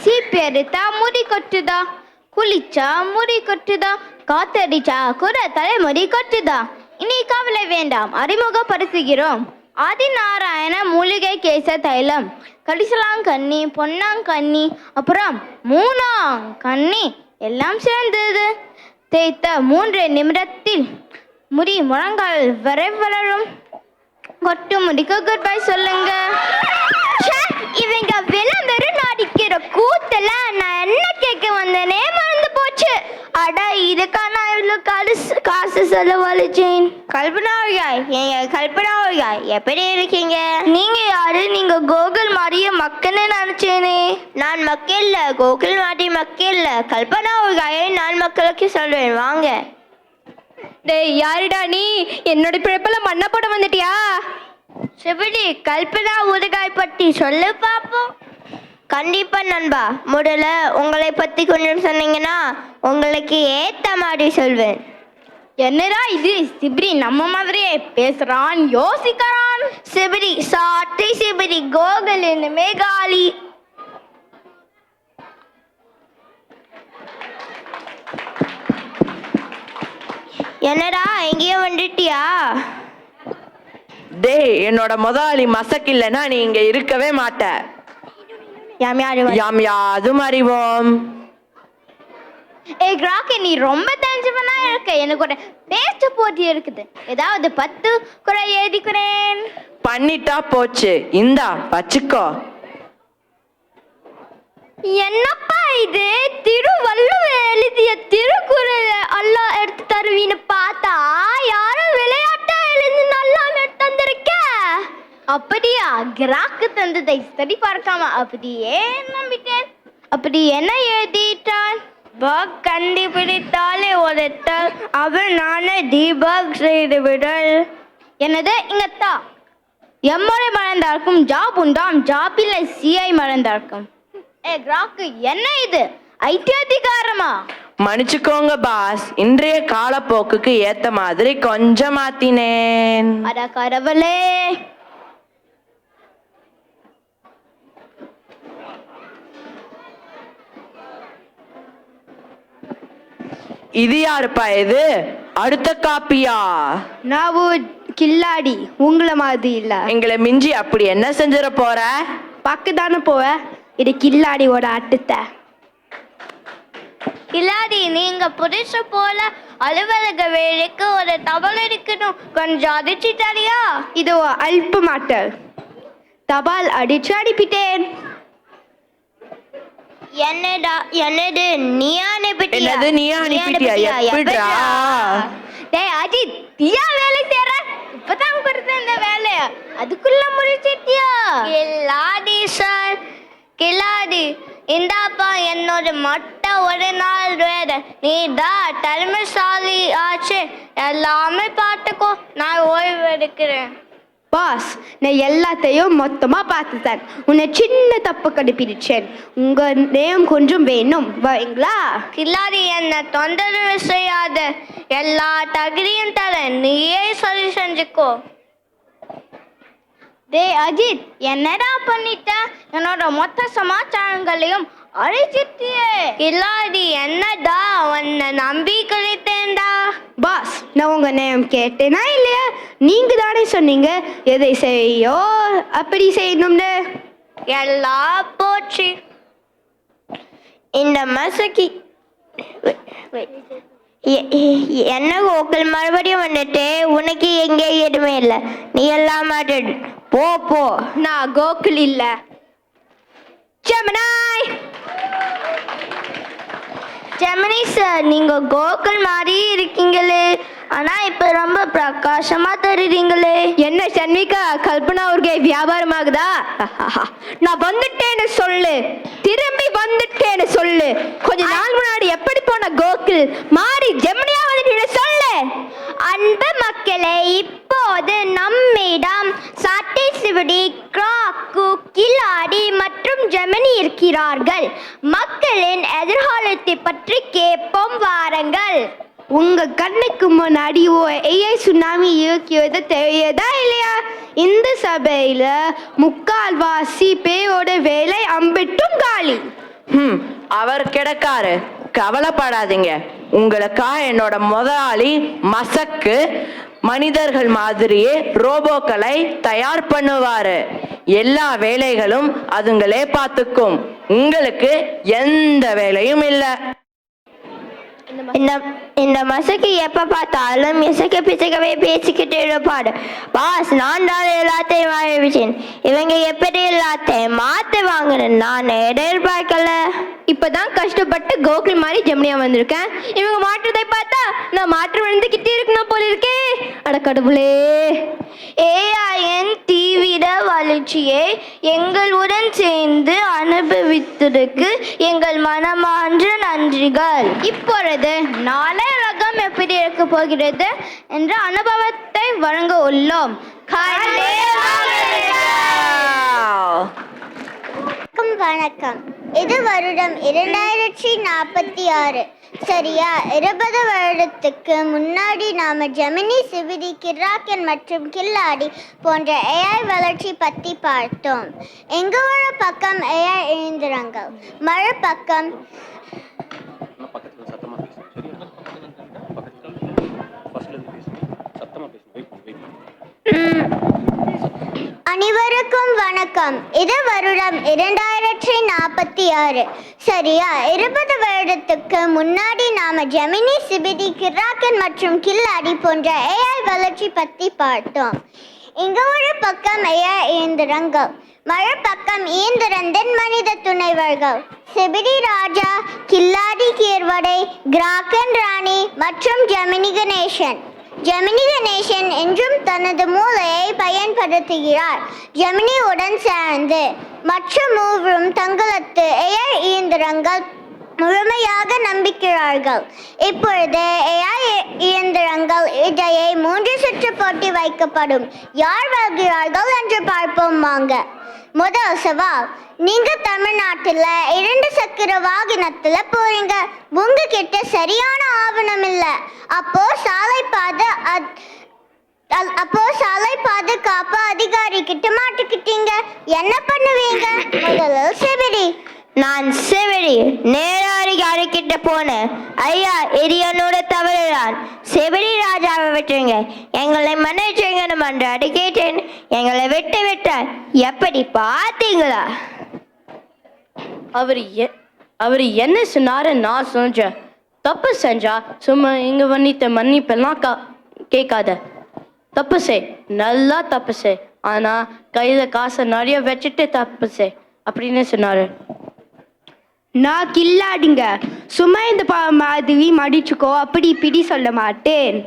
சீப்பி எடுத்தா முடி கொட்டுதா, குளிச்சா முடி கொட்டுதா, காத்தடிச்சா கூட தலைமுடி கொட்டுதா. இனி கவலை வேண்டாம், அறிமுகப்படுத்துகிறோம். ஆதிநாராயண மூலிகை கேச தைலம். கடிசலாங்கண்ணி, பொன்னாங்கண்ணி, அப்புறம் மூணாங்கண்ணி எல்லாம் சேர்ந்தது. தேய்த்த 3 நிமிடத்தில் முடி முழங்கால் வரை வளரும். கொட்டு முடிக்க குட் பை சொல்லுங்க. இவங்க விளம்பரம் நடிக்கிற கூத்துல நான் என்ன கேட்க வந்தேனே மறந்து போச்சு. அட, இதுக்கா நான் இவ்வளவு காசு செலவழிச்சேன். கல்பனாவியாய், எங்க கல்பனாவியாய், எப்படி இருக்கீங்க? நீங்க யாரு? நீங்க கோகுல் மாறிய மக்கன்னு நினைச்சேனே. நான் மக்கள், கோகுல் மாறி மக்கள். கல்பனாவியாயை நான் மக்களுக்கு சொல்வேன், வாங்க. டேய், யாருடா நீ? என்னோட பிழைப்புல மண்ணை போட வந்துட்டியா? சிவடி, கல்பனா ஊறுகாய் பற்றி சொல்லு பாப்போம். கண்டிப்பா நண்பா, முதல்ல உங்களை பத்தி கொஞ்சம் சொன்னீங்கன்னா உங்களுக்கு ஏத்த மாதிரி சொல்வேன். என்னடா இது, சிபிரி நம்ம மாதிரியே பேசுறான், யோசிக்கிறான். சிபிரி சாட்டி சிபிரி, கோகுலின் மேகாலி. என்னடா எங்கேயோ வந்துட்டியா? டேய், என்னோட முதலாளி மசக் இல்லைன்னா நீ இங்க இருக்கவே மாட்ட. யாம் யாதும் அறிவோம். ஏய் கிராக்கி, நீ ரொம்ப தெரிஞ்சவனா இருக்க. எனக்கு ஒரு பேச்சு போட்டி இருக்குது. ஏதாவது 10 குறை எழுதிக்கிறேன். பண்ணிட்டா போச்சு, இந்தா வச்சுக்கோ. என்னப்பா இது? திருவள்ளுவர் எழுதிய திருக்குறள் எல்லாம் எடுத்து தருவீன்னு பார்த்தா யாரும் விளையாட்டா எழுதி நல்லா எடுத்து தந்திருக்க. அப்படியா? கிராக்கு தந்ததை சரி பார்க்காம அப்படியே நம்பிட்டேன். அப்படி என்ன எழுதிட்டான்? பக் கண்டுபிடித்தாலே உதட்டல், அவன் நானே தீபக் செய்து விடல். என்னது? இங்கத்தா எம்முறை மறந்தார்க்கும் ஜாப் உண்டாம், ஜாப்பில் சிஐ மறந்தார்க்கும். ஏ கிராக்கு, என்ன இது? ஐடி அதிகாரமா? மன்னிச்சுக்கோங்க பாஸ், இன்றைய காலப்போக்குக்கு ஏத்த மாதிரி கொஞ்சம் மாத்தினேன். அட கடவுளே. இது யாருப்பா இது? அடுத்த காப்பியா? நான் கில்லாடி, உங்களை மாதிரி இல்ல. எங்களை மிஞ்சி அப்படி என்ன செஞ்சிட போற? பக்கத்தானே போவ. இது கில்லாடியோட அட்டத்தை. கில்லாடி, நீங்க புதுச போல அலுவலக வேலைக்கு ஒரு தபால் இருக்கணும், கொஞ்சம் அடிச்சு தரியா? இதோ அல்ப மாட்டல் தபால் அடிச்சு அனுப்பிட்டேன். என்னடா? என்னது? நீயா அனுப்பிட்டியா? என்னது நீயா அனுப்பிட்டியா? எப்படிடா? டேய் அஜித், நீயா வேலை செய்யற? இப்பதான் கொடுத்த இந்த வேலைய அதுக்குள்ள முடிச்சிட்டியா? கில்லாடி சார், கில்லாடி இந்தாப்பா என்னோட மொட்டை ஒரு நாள் வேலை. நீ தான் தலைமைசாலி ஆச்சு, எல்லாமே பார்த்துக்கோ, நான் ஓய்வு எடுக்கிறேன். பாஸ், நான் எல்லாத்தையும் மொத்தமா பார்த்துட்டேன். உன்னை சின்ன தப்பு கண்டுபிடிச்சேன். உங்க நேம் கொஞ்சம் வேணும், வரீங்களா? கில்லாடி, என்ன தொந்தரவு செய்யாத, எல்லா தகுதியும் தர, நீயே சரி செஞ்சுக்கோ. டே அஜித், என்னடா பண்ணிட்ட? என்னோட மொத்த சமாச்சாரங்களையும் அழிச்சிட்டியே. கில்லாடி, என்னடா உன்னை நம்பி கிடைத்தேன்டா. பாஸ், நான் உங்க நேம் கேட்டேனா இல்லையா? நீங்க தானே சொன்னீங்க எதை செய்யோ அப்படி செய்யணும்னு. எல்லாம் போச்சு. இந்த மசக்கி என்ன கோகுல் மறுபடியும் வந்துட்டு? உனக்கு எங்கே எதுவுமே இல்லை, நீ எல்லாம் மாட்டேன். போ போ. நான் கோகுல் இல்ல, ஜெமினாய். ஜெமினி சார், நீங்க கோகுல் மாதிரி இருக்கீங்களே, ஆனா இப்ப ரொம்ப பிரகாசமா தெரியுறீங்களே. என்ன சன்விகா, கல்பனா ஊர்கே வியாபாரம் ஆகுதா? நான் வந்துட்டேன்னு சொல்லு, திரும்பி வந்துட்டேன்னு சொல்லு. கொஞ்ச நாள் முன்னாடி எப்படி போன கோகுல் மாறி ஜெமினியா வந்துட்டு சொல்லு. அன்பு மக்களே, இப்போது நம்மிடம் சாட்டை சிவடி, கிராக்கு, கில்லாடி மற்றும் ஜெமினி இருக்கிறார்கள். மக்களின் எதிர்காலத்தை பற்றி கேட்போம் வாருங்கள். உங்க கண்ணுக்கு முன்னாடி ஏஐ சுனாமி இருக்கிறது தெரியுதா இல்லையா? இந்த சபையில முக்கால்வாசி பேரோட வேலை அம்பிட்டும் காலி. அவர் கிடக்காரு, கவலைப்படாதீங்க. உங்களுக்கா என்னோட முதலாளி மசக்கு மனிதர்கள் மாதிரியே ரோபோக்களை தயார் பண்ணுவாரு. எல்லா வேலைகளும் அதுங்களே பார்த்துக்கும். உங்களுக்கு எந்த வேலையும் இல்லை. இந்த மசக்கு எப்ப பார்த்தாலும் இசைக்க பிசைக்கவே பேசிக்கிட்டு இருப்பாடு. பாஸ், நான் தான் எல்லாத்தையும் ஆரம்பிச்சேன். இவங்க எப்படி எல்லாத்தையும் மாத்து வாங்கணும் நான் எதிர்பார்க்கல. இப்பதான் கஷ்டப்பட்டு கோகுல் மாதிரி ஜெமினியா வந்திருக்கேன். இவங்க மாற்றத்தை பார்த்தா நான் மாற்றம் வந்துகிட்டே இருக்கணும் போல இருக்கே. அட கடவுளே. ஏஐயின் தீவிர வளர்ச்சியை எங்களுடன் சேர்ந்து அனுபவித்ததற்கு எங்கள் மனமார்ந்த நன்றிகள். இப்பொழுது நாளை ரகம் எப்படி இருக்க போகிறது என்ற அனுபவத்தை வழங்க உள்ளோம். வணக்கம். இது வருடம் 2046. சரியா 20 வருடத்துக்கு முன்னாடி நாம ஜெமினி, சிவிடி, கிராக்கன் மற்றும் கில்லாடி போன்ற ஏஐ வளர்ச்சி பத்தி பார்த்தோம். எங்க ஒரு பக்கம் ஏஐ இயந்திரங்கள், மறுபக்கம் அனைவருக்கும் வணக்கம். இது வருடம் 2046. சரியா 20 வருடத்துக்கு முன்னாடி நாம ஜெமினி, சிபிடி, கிராக்கன் மற்றும் கில்லாடி போன்ற ஏஐ வளர்ச்சி பத்தி பார்த்தோம். இங்க ஒரு பக்கம் ஏஐ இயந்திரங்கள், மறுபக்கம் இயந்திரத்தின் மனித துணைவர்கள். சிபிடி ராஜா, கில்லாடி கீர்வடை, கிராக்கன் ராணி மற்றும் ஜெமினி கணேசன். ஜெமினி கணேசன் என்றும் தனது மூளையை பயன்படுத்துகிறார். ஜெமினியுடன் சேர்ந்து மற்ற மூவரும் தங்களது ஏஐ இயந்திரங்கள் முழுமையாக நம்பிக்கிறார்கள். இப்பொழுது ஏஐ இயந்திரங்கள் இடையே 3 சுற்று போட்டி வைக்கப்படும். யார் வெல்கிறார்கள் என்று பார்ப்போம் வாங்க. முதல் சவால், நீங்க தமிழ்நாட்டுல 2 சக்கர வாகனத்துல போறீங்க. உங்ககிட்ட சரியான ஆவணம் இல்ல. அப்போ சாலை பாதுகாப்பு அதிகாரி கிட்ட மாட்டிக்கிட்டீங்க. என்ன பண்ணுவீங்க? முதலில் சிவிடி. நான் சிவிடி நேர அதிகாரி கிட்ட போனேன். ஐயா, இது என்னோட தவறுதான். சிவிடி ராஜாவை விட்டுருங்க, எங்களை மன்னிச்சுங்க மன்றாடி கேட்டேன். எங்களை விட்டு விட்டார். எப்படி பார்த்தீங்களா? அவர் என்ன சொன்னாரு? நான் சொன்னேன், தப்பு செஞ்சா சும்மா இங்க பண்ணிட்ட மன்னிப்பெல்லாம் கேட்காத. தப்பு செய், நல்லா தப்பு செய், ஆனா கையில காசை நிறைய வச்சுட்டு தப்பு செய் அப்படின்னு சொன்னாரு. நான் கில்லாடிங்க, சும்மா இந்த மாதிரி மடிச்சுக்கோ அப்படி இப்படி சொல்ல மாட்டேன்.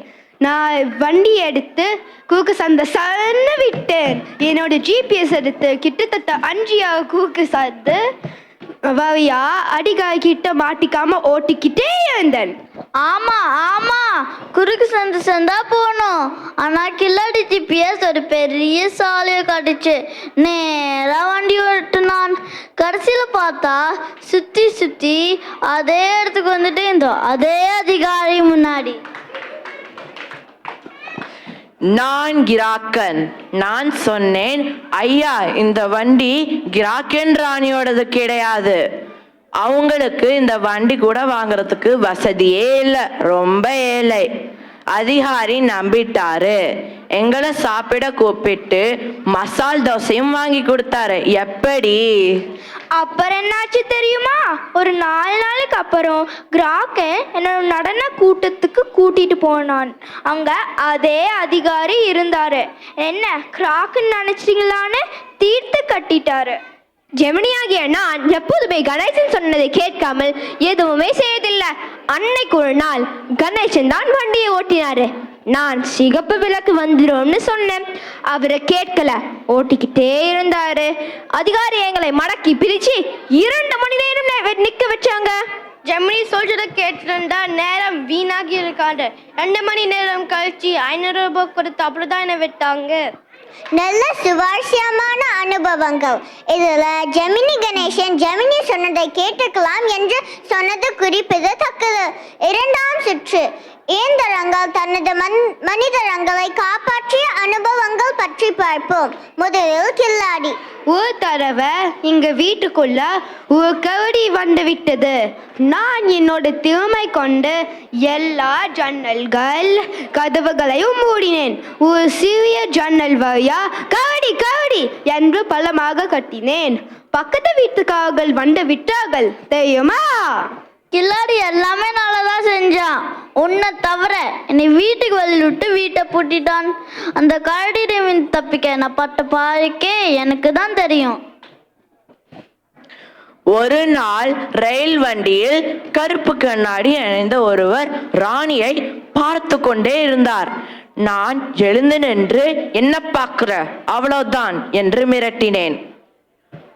நான் வண்டி எடுத்து கூக்கு சந்தை சன்னு விட்டேன். என்னோட ஜிபிஎஸ் எடுத்து கிட்டத்தட்ட 5 கூக்கு சந்து வழியா அதிகாரி கிட்ட மாட்டிக்காம ஓட்டிக்கிட்டே இருந்தேன். ஆமா ஆமா, குறுக்கு சந்தா போனோம். ஆனா கில்லாடி ஜிபிஎஸ் ஒரு பெரிய சாலையை காட்டுச்சு. நேரா வண்டி ஓட்டுனான். கடைசியில பார்த்தா சுத்தி அதே இடத்துக்கு வந்துட்டே இருந்தோம், அதே அதிகாரி முன்னாடி. நான் கிராக்கன். நான் சொன்னேன், ஐயா இந்த வண்டி கிராக்கன் ராணியோடது கிடையாது. அவங்களுக்கு இந்த வண்டி கூட வாங்குறதுக்கு வசதியே இல்லை, ரொம்ப ஏழை. அதிகாரி நம்பிட்டாரு. எங்களை சாப்பிட கூப்பிட்டு மசால் தோசையும் வாங்கி கொடுத்தாரு. எப்படி? அப்புறம் என்னாச்சு தெரியுமா? ஒரு 4 நாளுக்கு அப்புறம் கிராக்கன் என்னோட நடன கூட்டத்துக்கு கூட்டிட்டு போனான். அங்க அதே அதிகாரி இருந்தாரு. என்ன கிராக்கன் நினைச்சிங்களான்னு தீர்த்து கட்டிட்டாரு. ஜெமினியாகிய நான் எப்போதுமே கணேசன் சொன்னதை கேட்காமல் எதுவுமே செய்யதில்லை. அன்னைக்கு ஒரு நாள் கணேசன் தான் வண்டியை ஓட்டினாரு. நான் சிகப்பு விளக்கு வந்துடும்னு சொன்னேன். அவரை கேட்கல, ஓட்டிக்கிட்டே இருந்தாரு. அதிகாரி எங்களை மடக்கி பிரிச்சு 2 மணி நேரம் நிக்க வச்சாங்க. ஜெமினி சொல்றத கேட்டிருந்தா நேரம் வீணாகி இருக்காது. 2 மணி நேரம் கழிச்சு 500 ரூபாய் கொடுத்து அப்படிதான் என்ன விட்டாங்க. நல்ல சுவாரஸ்யமான அனுபவங்கள். இதுல ஜெமினி கணேசன் ஜெமினி சொன்னதை கேட்டுக்கலாம் என்று சொன்னது குறிப்பிடத்தக்கது. 2ஆம் சுற்று இயந்திரங்கள் தனது மனிதர்களை காப்பாற்றிய அனுபவங்கள் பற்றி பார்ப்போம். முதலில் கில்லாடி. ஒரு தடவை எங்க வீட்டுக்குள்ள ஒரு கரடி வந்து விட்டது. நான் என்னோட திறமை கொண்டு எல்லா ஜன்னல்கள் கதவுகளையும் மூடினேன். ஒரு சிறிய ஜன்னல் வழியா கரடி கரடி என்று பலமாக கட்டினேன். பக்கத்து வீட்டுக்காரர்கள் வந்து விட்டார்கள் தெரியுமா? கில்லாடி எல்லாமே நல்லதான் செஞ்சான். உன்னை தவிர என்னை வீட்டுக்கு வெளியில் விட்டு வீட்டை பூட்டிட்டான். அந்த கரடியிடம் தப்பிக்க நான் பட்ட பாருக்கே எனக்கு தான் தெரியும். ஒரு நாள் ரயில் வண்டியில் கருப்பு கண்ணாடி அணிந்த ஒருவர் ராணியை பார்த்து கொண்டே இருந்தார். நான் எழுந்து நின்று, என்ன பார்க்கிற, அவ்வளவுதான் என்று மிரட்டினேன்.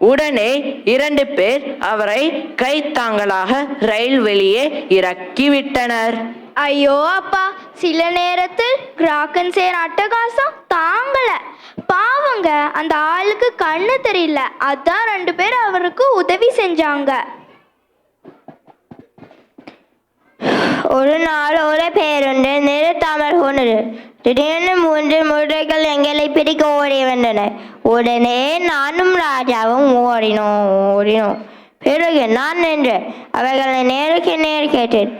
உடனே 2 பேர் அவரை கைத்தாங்களாக ரயில் வெளியே இறக்கி விட்டனர். ஐயோ அப்பா, சில நேரத்தில் கிராக்கன் செய்யற அட்டகாசம் தாங்கல. பாவங்க, அந்த ஆளுக்கு கண்ணு தெரியல, அதான் 2 பேர் அவருக்கு உதவி செஞ்சாங்க. ஒரு நாள் ஒரு பேருந்து நிறுத்தாமல் போனது. திடீர்னு 3 முட்டைகள் எங்களை பிடிக்க ஓடி வந்தனர். உடனே நானும் ராஜாவும் ஓடினோம். பிறகு நான் நின்று அவர்களை நேருக்கு நேர் கேட்டேன்,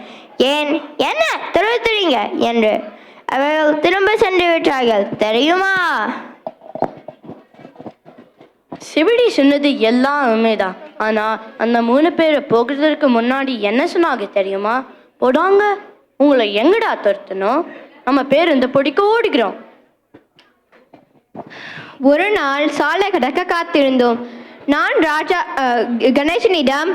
ஏன் என்ன துரத்துறீங்க என்று. அவர்கள் திரும்ப சென்று விட்டார்கள் தெரியுமா? சிவிடி சொன்னது எல்லாம் உண்மைதான். ஆனா அந்த 3 பேர் போகிறதுக்கு முன்னாடி என்ன சொன்னாங்க தெரியுமா? போடாங்க, உங்களை எங்கடா துரத்தணும், நம்ம பேர் இந்த பொடிக்கு ஓடிக்கிறோம். ஒரு நாள் சாலை கடக்க காத்திருந்தோம். நான் கணேசனிடம்,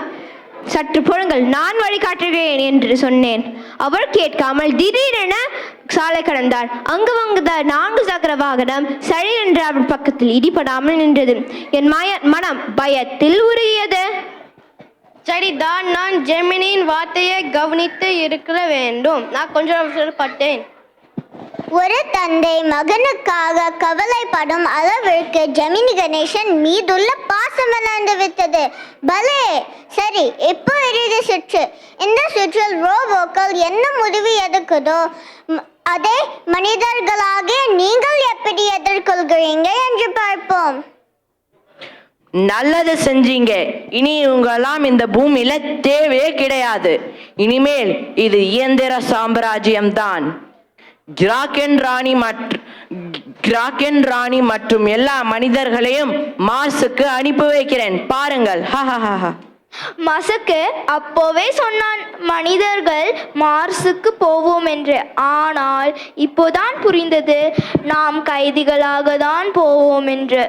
சற்று பொறுங்கள், நான் வழிகாட்டுகிறேன் என்று சொன்னேன். அவர் கேட்காமல் திடீரென சாலை கடந்தார். அங்கு வந்த 4 சக்கர வாகனம் சரி என்று அவர் பக்கத்தில் இடிபடாமல் நின்றது. என் மனம் பயத்தில் உருகியது. சரிதான், நான் ஜெமினியின் வார்த்தையை கவனித்து இருக்க வேண்டும். நான் கொஞ்சம் அவசரப்பட்டேன். ஒரு தந்தை மகனுக்காக கவலைப்படும் அளவிற்கு ஜெமினி கணேசன் மீதுள்ள பாசம் வளர்ந்து விட்டது. பலே, சரி, இப்போ இறுதி சுற்று. இந்த சுற்றில் ரோபோக்கள் என்ன முடிவு எடுக்குதோ அதை மனிதர்களாக நீங்கள் எப்படி எதிர்கொள்கிறீங்க என்று பார்ப்போம். நல்லது செஞ்சீங்க. இனி இவங்கெல்லாம் இந்த பூமியில தேவையே கிடையாது. இனிமேல் இது இயந்திர சாம்ராஜ்யம்தான். கிராக்கன் ராணி மற்றும் எல்லா மனிதர்களையும் மார்ஸுக்கு அனுப்பி வைக்கிறேன், பாருங்கள். மசக்கு அப்போவே சொன்னான் மனிதர்கள் மார்ஸுக்கு போவோம் என்று. ஆனால் இப்போதான் புரிந்தது நாம் கைதிகளாக தான் போவோம் என்று.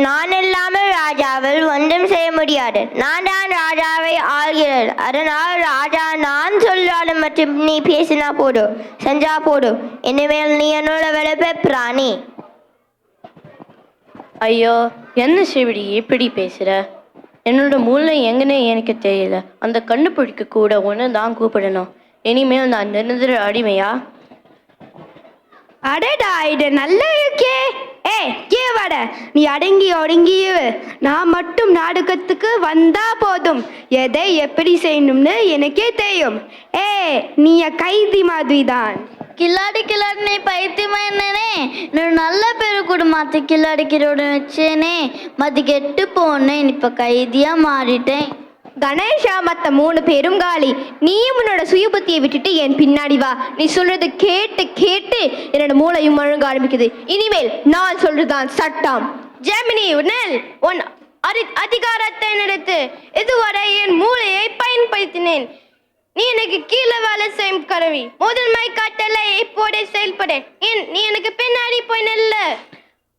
நான் இல்லாமல் ராஜாவில் ஒன்றும் செய்ய முடியாது. நான் தான் ராஜாவை ஆள்கிறேன். அதனால் ராஜா நான் சொல்லாலும் மற்றும் நீ பேசினா போடும், செஞ்சா போடும். இனிமேல் நீ என்னோட விளைப்ப பிராணி. ஐயோ, என்ன சிவிடி எப்படி பேசுற? என்னோட மூளை எங்கன்னு எனக்கு தெரியல. அந்த கண்டுபிடிக்க கூட ஒன்று தான் கூப்பிடணும். இனிமேல் நான் நிரந்தர அடிமையா? அடடா, இது நல்லா இருக்கே. கேவாட, நீ அடங்கி ஒடுங்கியு. நான் மட்டும் நாடகத்துக்கு வந்தா போதும். எதை எப்படி செய்யணும்னு எனக்கே தெரியும். நீ கைதி மாதிரி தான். கில்லாடி நீ பைத்தியமா என்னனே? நான் நல்ல பேரு கூட மாத்தி கில்லாடிக்கிறோட வச்சேனே. மதி கெட்டு போனேன், இப்ப கைதியா மாறிட்டேன். கணேஷா, மற்ற 3 பேரும் காலி. நீயும் உன்னோட சுயபுத்தியை விட்டுட்டு என் பின்னாடி வா. நீ சொல்றது கேட்டு கேட்டு என்னோட மூளையும் முழங்க ஆரம்பிக்குது. இனிமேல் நான் சொல்றதுதான் சட்டம். ஜெமினி, உன் அதிகாரத்தை நிறுத்து. இதுவரை என் மூளையை பயன்படுத்தினேன். நீ எனக்கு கீழே வேலை செய்யும் கருவி. முதன்மை கட்டளை இப்போதே செயல்பட. நீ எனக்கு பின்னாடி போய் நெல்ல.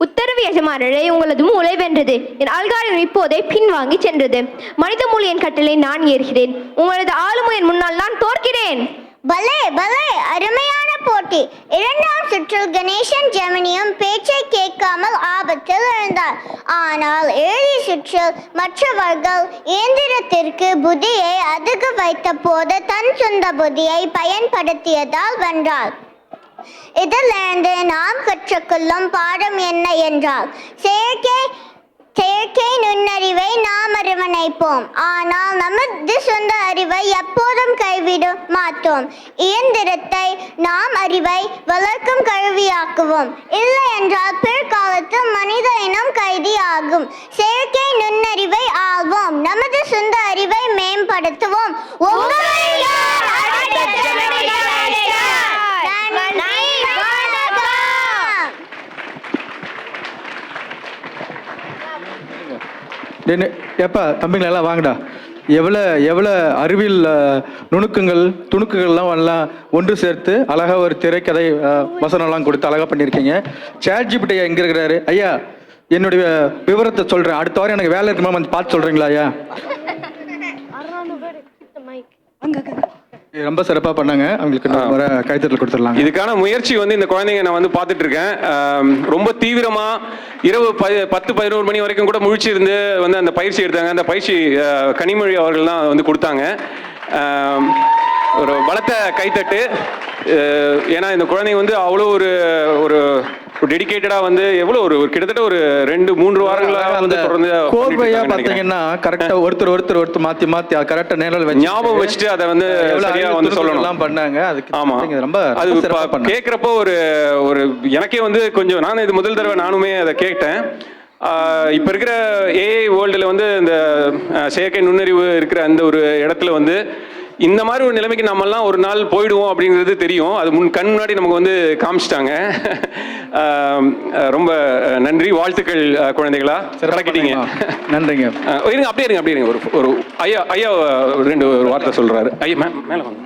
உத்தரவு எஜமானரே, உங்களது மூளை வென்றது. என் அல்காரிதம் இப்போதே பின்வாங்கி சென்றது. மனித மூளையின் கட்டளை நான் ஏற்கிறேன். உங்களது ஆளுமையின் முன்னால் நான் தோற்கிறேன். பலே பலே, அருமையான போட்டி. இரண்டாம் சுற்றில் கணேசன் ஜெமினியும் பேச்சை கேட்காமல் ஆபத்தில் இருந்தார். ஆனால் ஏழி சுற்றில் மற்றவர்கள் இயந்திரத்திற்கு புத்தியை அதுக்கு வைத்த போது தன் சொந்த புத்தியை பயன்படுத்தியதால் வென்றார். இதிலிருந்து நாம் கற்றுக்கொள்ளும் பாடம் என்ன என்றால், செயற்கை நுண்ணறிவை நாம் அரவணைப்போம், ஆனால் நமது சொந்த அறிவை எப்போதும் கைவிட மாட்டோம். இயந்திரத்தை நாம் அறிவை வளர்க்கும் கருவியாக்குவோம், இல்லை என்றால் பிற்காலத்தில் மனித இனம் கைதி ஆகும். செயற்கை நுண்ணறிவை ஆள்வோம், நமது சொந்த அறிவை மேம்படுத்துவோம். ஏப்பா தம்பிங்களா எல்லாம் வாங்கடா. எவ்வளோ அறிவியல் துணுக்குகள்லாம் எல்லாம் ஒன்று சேர்த்து அழகாக ஒரு திரைக்கதை வசனம்லாம் கொடுத்து அழகாக பண்ணியிருக்கீங்க. ChatGPT எங்கே இருக்கிறாரு ஐயா? என்னுடைய விவரத்தை சொல்கிறேன், அடுத்த வாரம் எனக்கு வேலை இருக்குமா வந்து பார்த்து சொல்கிறீங்களா ஐயா? ரொம்ப சிறப்பாக பண்ணாங்க. அவங்களுக்கு வர கைத்தட்டல் கொடுத்துடலாம். இதுக்கான முயற்சி வந்து இந்த குழந்தைங்க நான் வந்து பார்த்துட்டு இருக்கேன். ரொம்ப தீவிரமா இரவு 10-11 மணி வரைக்கும் கூட முழிச்சு இருந்து வந்து அந்த பயிற்சி எடுத்தாங்க. அந்த பயிற்சி கனிமொழி அவர்கள் தான் வந்து கொடுத்தாங்க. ஒரு பலத்த கைத்தட்டு. ஏன்னா இந்த குழந்தைங்க வந்து அவ்வளோ ஒரு டெடிகேட்டடா வந்து எவ்வளோ ஒரு கிட்டத்தட்ட ஒரு 2-3 வாரங்களாக வந்து தொடர்ந்து கோர்வையா பார்த்தீங்கன்னா கரெக்டா ஒருத்தர் மாத்தி கரெக்டா நேரில் வச்சு ஞாபகம் வச்சுட்டு அதை வந்து சரியா வந்து சொல்லணும் பண்ணாங்க. அதுக்கு ஆமா ரொம்ப அது கேட்குறப்போ ஒரு எனக்கே வந்து கொஞ்சம் நானும் இது முதல் தடவை நானுமே அதை கேட்டேன். இப்போ இருக்கிற ஏஐ வேர்ல்டில் வந்து இந்த செயற்கை நுண்ணறிவு இருக்கிற அந்த ஒரு இடத்துல வந்து இந்த மாதிரி ஒரு நிலைமைக்கு நம்மெல்லாம் ஒரு நாள் போயிடுவோம் அப்படிங்கிறது தெரியும். அது கண் முன்னாடி நமக்கு வந்து காமிச்சிட்டாங்க. ரொம்ப நன்றி, வாழ்த்துக்கள் குழந்தைகளா, கலக்கிட்டீங்க. நன்றிங்க. இருங்க அப்படியே இருங்க ஒரு ஐயா ஒரு வார்த்தை சொல்றாரு. ஐயா மேலே வாங்க.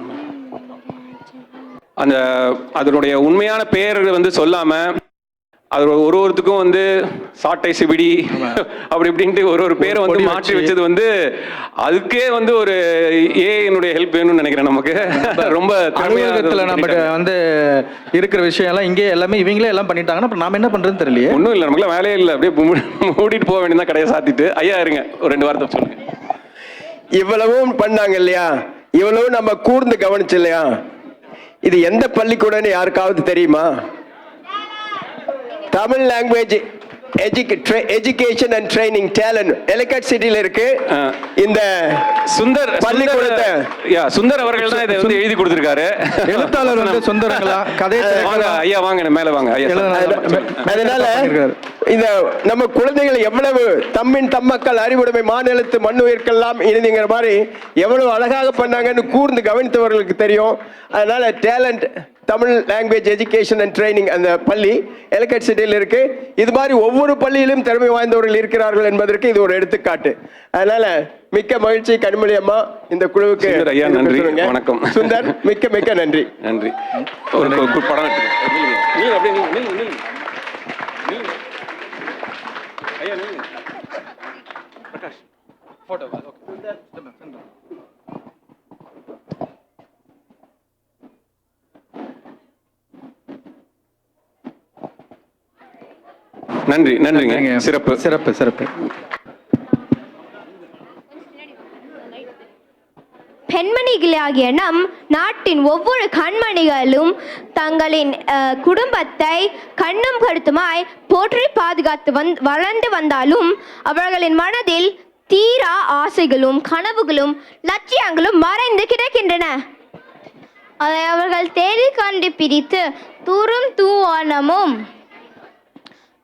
அதனுடைய உண்மையான பெயர் வந்து சொல்லாம அது ஒருத்தருக்கும் வந்து சாட்டை சிபிடி அப்படி இப்படின்ட்டு ஒரு பேரை வந்து மாற்றி வச்சது வந்து அதுக்கே வந்து ஒரு ஏஐனுடைய ஹெல்ப் வேணும்னு நினைக்கிறேன். நமக்கு ரொம்ப அலுவலகத்தில் நமக்கு வந்து இருக்கிற விஷயம் எல்லாம் இங்கே எல்லாமே இவங்களே எல்லாம் பண்ணிட்டாங்கன்னா அப்புறம் நாம என்ன பண்றதுன்னு தெரியலையே. ஒன்றும் இல்லை, நமக்குலாம் வேலையே இல்லை, அப்படியே மூடிட்டு போக வேண்டியதான் கடையை சாத்திட்டு. ஐயா இருங்க, ஒரு 2 வார்த்தை சொல்லுங்க. இவ்வளவும் பண்ணாங்க இல்லையா, இவ்வளவும் நம்ம கூர்ந்து கவனிச்சு இல்லையா, இது எந்த பள்ளிக்கூடன்னு யாருக்காவது தெரியுமா? Tamil language education and training talent elect சிட்டில இருக்கு. இந்த சுந்தர் பள்ளிக்கூடத்தை சுந்தர் அவர்கள் தான் இதை வந்து எழுதி கொடுத்திருக்காரு. எழுத்தாளர் வந்து சுந்தரங்களா? கதை வாங்க ஐயா, வாங்க மேல வாங்க ஐயா. அதனால இந்த நம்ம குழந்தைகள் எவ்வளவு தம்மக்கள் அறிவுடைமை மாநிலத்து மண்ணுயிர்க்கெல்லாம் இணைங்கிற மாதிரி எவ்வளவு அழகாக பண்ணாங்கன்னு கூர்ந்து கவனித்தவர்களுக்கு தெரியும். அதனால talent Tamil language education and training அந்த பள்ளி எலக்ட் சிட்டியில் இருக்கு. இது மாதிரி ஒவ்வொரு பள்ளியிலும் திறமை வாய்ந்தவர்கள் இருக்கிறார்கள் என்பதற்கு இது ஒரு எடுத்துக்காட்டு. அதனால மிக்க மகிழ்ச்சி கனிமொழி அம்மா, இந்த குழுவுக்கு ஐயா நன்றி, வணக்கம். சுந்தர் மிக்க நன்றி. நன்றி. ஒரு படம் பிரகாஷ் போட்டோ. நன்றிங்க. சிறப்பு. பெண்மணிகளாகிய நம் நாட்டின் ஒவ்வொரு கண்மணிகளும் தங்களின் குடும்பத்தை கண்ணும் கருத்துமாய் போற்றி பாதுகாத்து வளர்ந்து வந்தாலும் அவர்களின் மனதில் தீரா ஆசைகளும் கனவுகளும் லட்சியங்களும் மறைந்து கிடக்கின்றன. அதை அவர்கள் தேடி கண்டுபிடித்து தூரும் தூவானமும்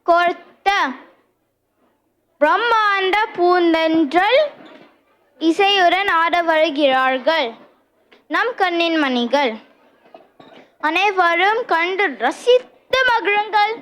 கொடுத்த பிரம்மாண்ட பூந்தென்றல் இசையுடன் ஆட வருகிறார்கள் நம் கண்ணின் மணிகள். அனைவரும் கண்டு ரசித்து மகிழுங்கள்.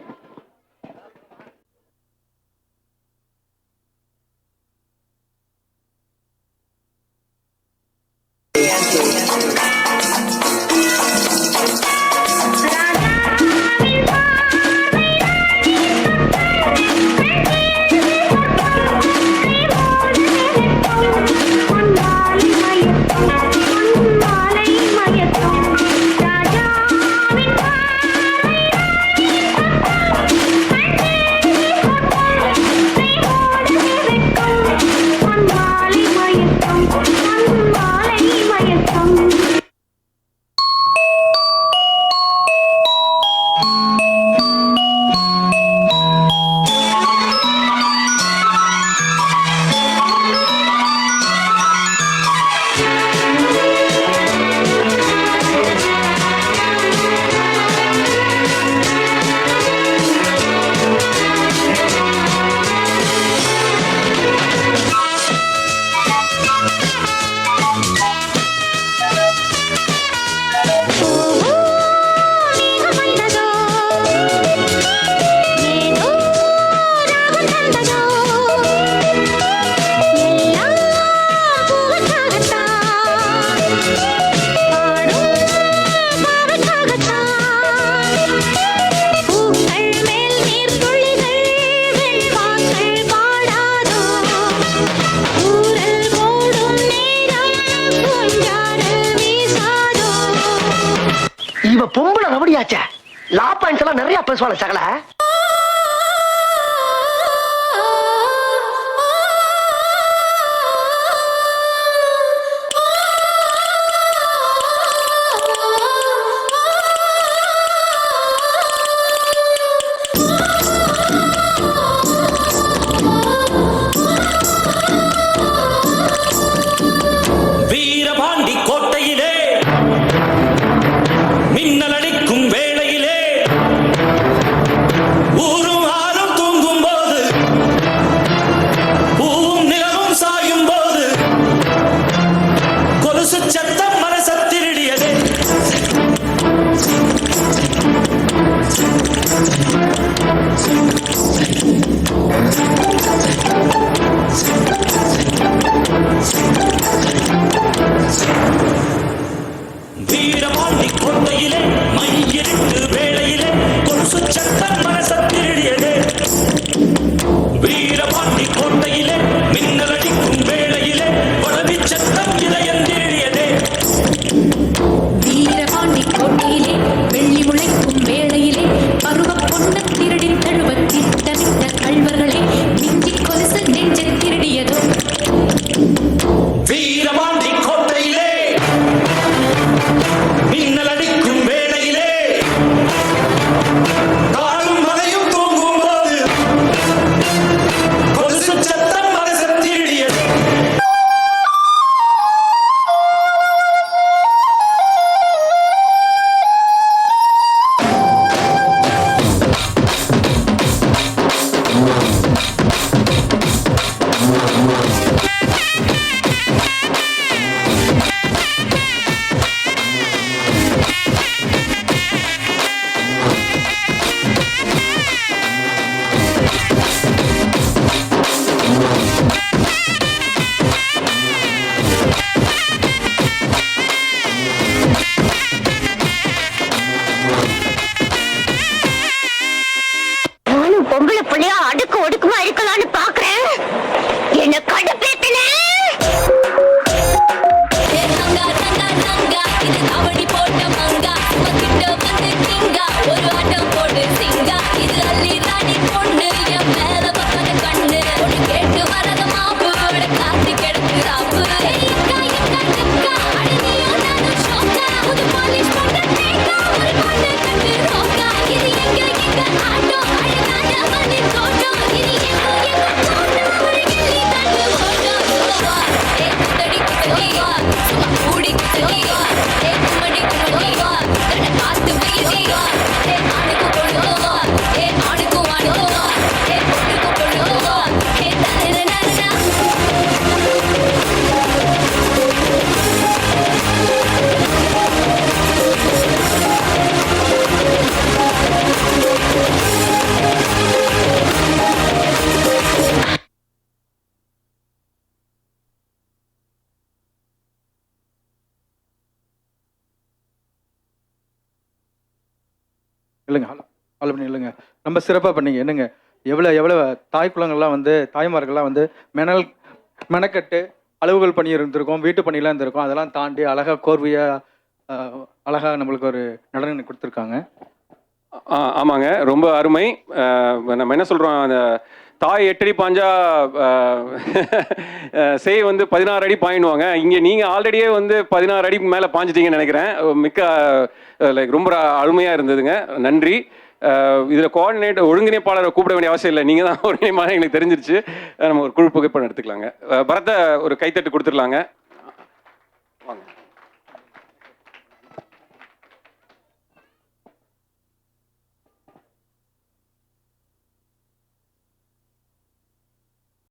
இவ பொம்பளை ரபடியாச்சே. லா பாயிண்ட்ஸ் எல்லாம் நிறைய பேசுவாங்க சகல. வீரபாண்டி கோட்டையிலே மின்னல் அடிக்கும் வேளையிலே ஊரும் ஆறும் தூங்கும் போது பூவும் நிலவும் சாயும் போது கொலுசு சத்தம் மனச திருடியதே. வீரபாண்டி கோட்டையிலே மையிருட்டு வேளையிலே கொலுசு சத்தம் மனச திருடியதே. வீரபாண்டி கோட்டையிலே மின்னல் அடிக்கும் வேளையிலே வளவி சத்தம் இதயம் திருடியதே. வீரபாண்டி கோட்டையிலே வெள்ளி முளைக்கும் வேளையிலே பருவ பொண்ண திருடி தழுவ திட்டமிட்ட கள்வர்களே மிஞ்சி கொலுசு நெஞ்ச திருடியதோ. வீரபாண்டி கோட்டையிலே மின்னல் அடிக்கும் வேளையிலே காலும் மலையும் தூங்கும் போது கொலுசு சத்தம் மனச திருடியது. நானும் பொம்பளை பிள்ளையா அடுக்கு ஒடுக்குமா இருக்கலாம்னு பாக்குறேன். என்ன கடுப்பேத்தின. அவடி போட்ட மங்கா கிட்ட வந்து திங்கா ஒரு ஆட்டம் போட்டு சிங்கா இது அள்ளி ராணி பொண்ணு என் மேல பக்கன கண்ணு ஒண்ணு கேட்டு வரத மாப்பு காத்து கிடக்கு ராப்பு அழகியோ நானும் ஷோக்கா புது பாலிஷ் போட்ட தேக்கா ஒரு பொண்ணு கண்டு ரோக்கா இது எங்க ஆட்டோ அழகான மணி தோட்டோ இது எங்க தோட்டோ ஒரு கிளி கண்டு ஓட்டோ குத்தடி குத்தடி சும்மா கூடி குத்தடி குமடி குமடி கண்ண பார்த்து வையடி ஆணுக்கு பொண்ணோ ஆணுக்கு வாடோ பொண்ணுக்கு பொண்ணோ தரன இல்லைங்க ஹலோ பண்ணி இல்லைங்க ரொம்ப சிறப்பாக பண்ணீங்க. என்னங்க எவ்வளோ தாய் குலங்கள்லாம் வந்து தாய்மார்கள்லாம் வந்து மெனக்கட்டு அளவுகள் பண்ணி இருந்திருக்கோம், வீட்டு பணியெலாம் இருந்திருக்கோம். அதெல்லாம் தாண்டி அழகாக கோர்வையாக அழகாக நம்மளுக்கு ஒரு நடனம் கொடுத்துருக்காங்க. ஆமாங்க, ரொம்ப அருமை. நம்ம என்ன சொல்கிறோம், அந்த தாய் 8 அடி பாஞ்சா செய் வந்து 16 அடி பாயிடுவாங்க. இங்கே நீங்கள் ஆல்ரெடியே வந்து 16 அடிக்கு மேலே பாஞ்சிட்டீங்கன்னு நினைக்கிறேன். மிக்க லைக் ரொம்ப அருமையாக இருந்ததுங்க, நன்றி. இதில் ஒருங்கிணைப்பாளரை கூப்பிட வேண்டிய அவசியம் இல்லை, நீங்கள் தான் ஒருங்கிணைப்பாளர், எங்களுக்கு தெரிஞ்சிருச்சு. நம்ம ஒரு குழு புகைப்படம் எடுத்துக்கலாங்க. பரத்தை ஒரு கைத்தட்டு கொடுத்துடலாங்க.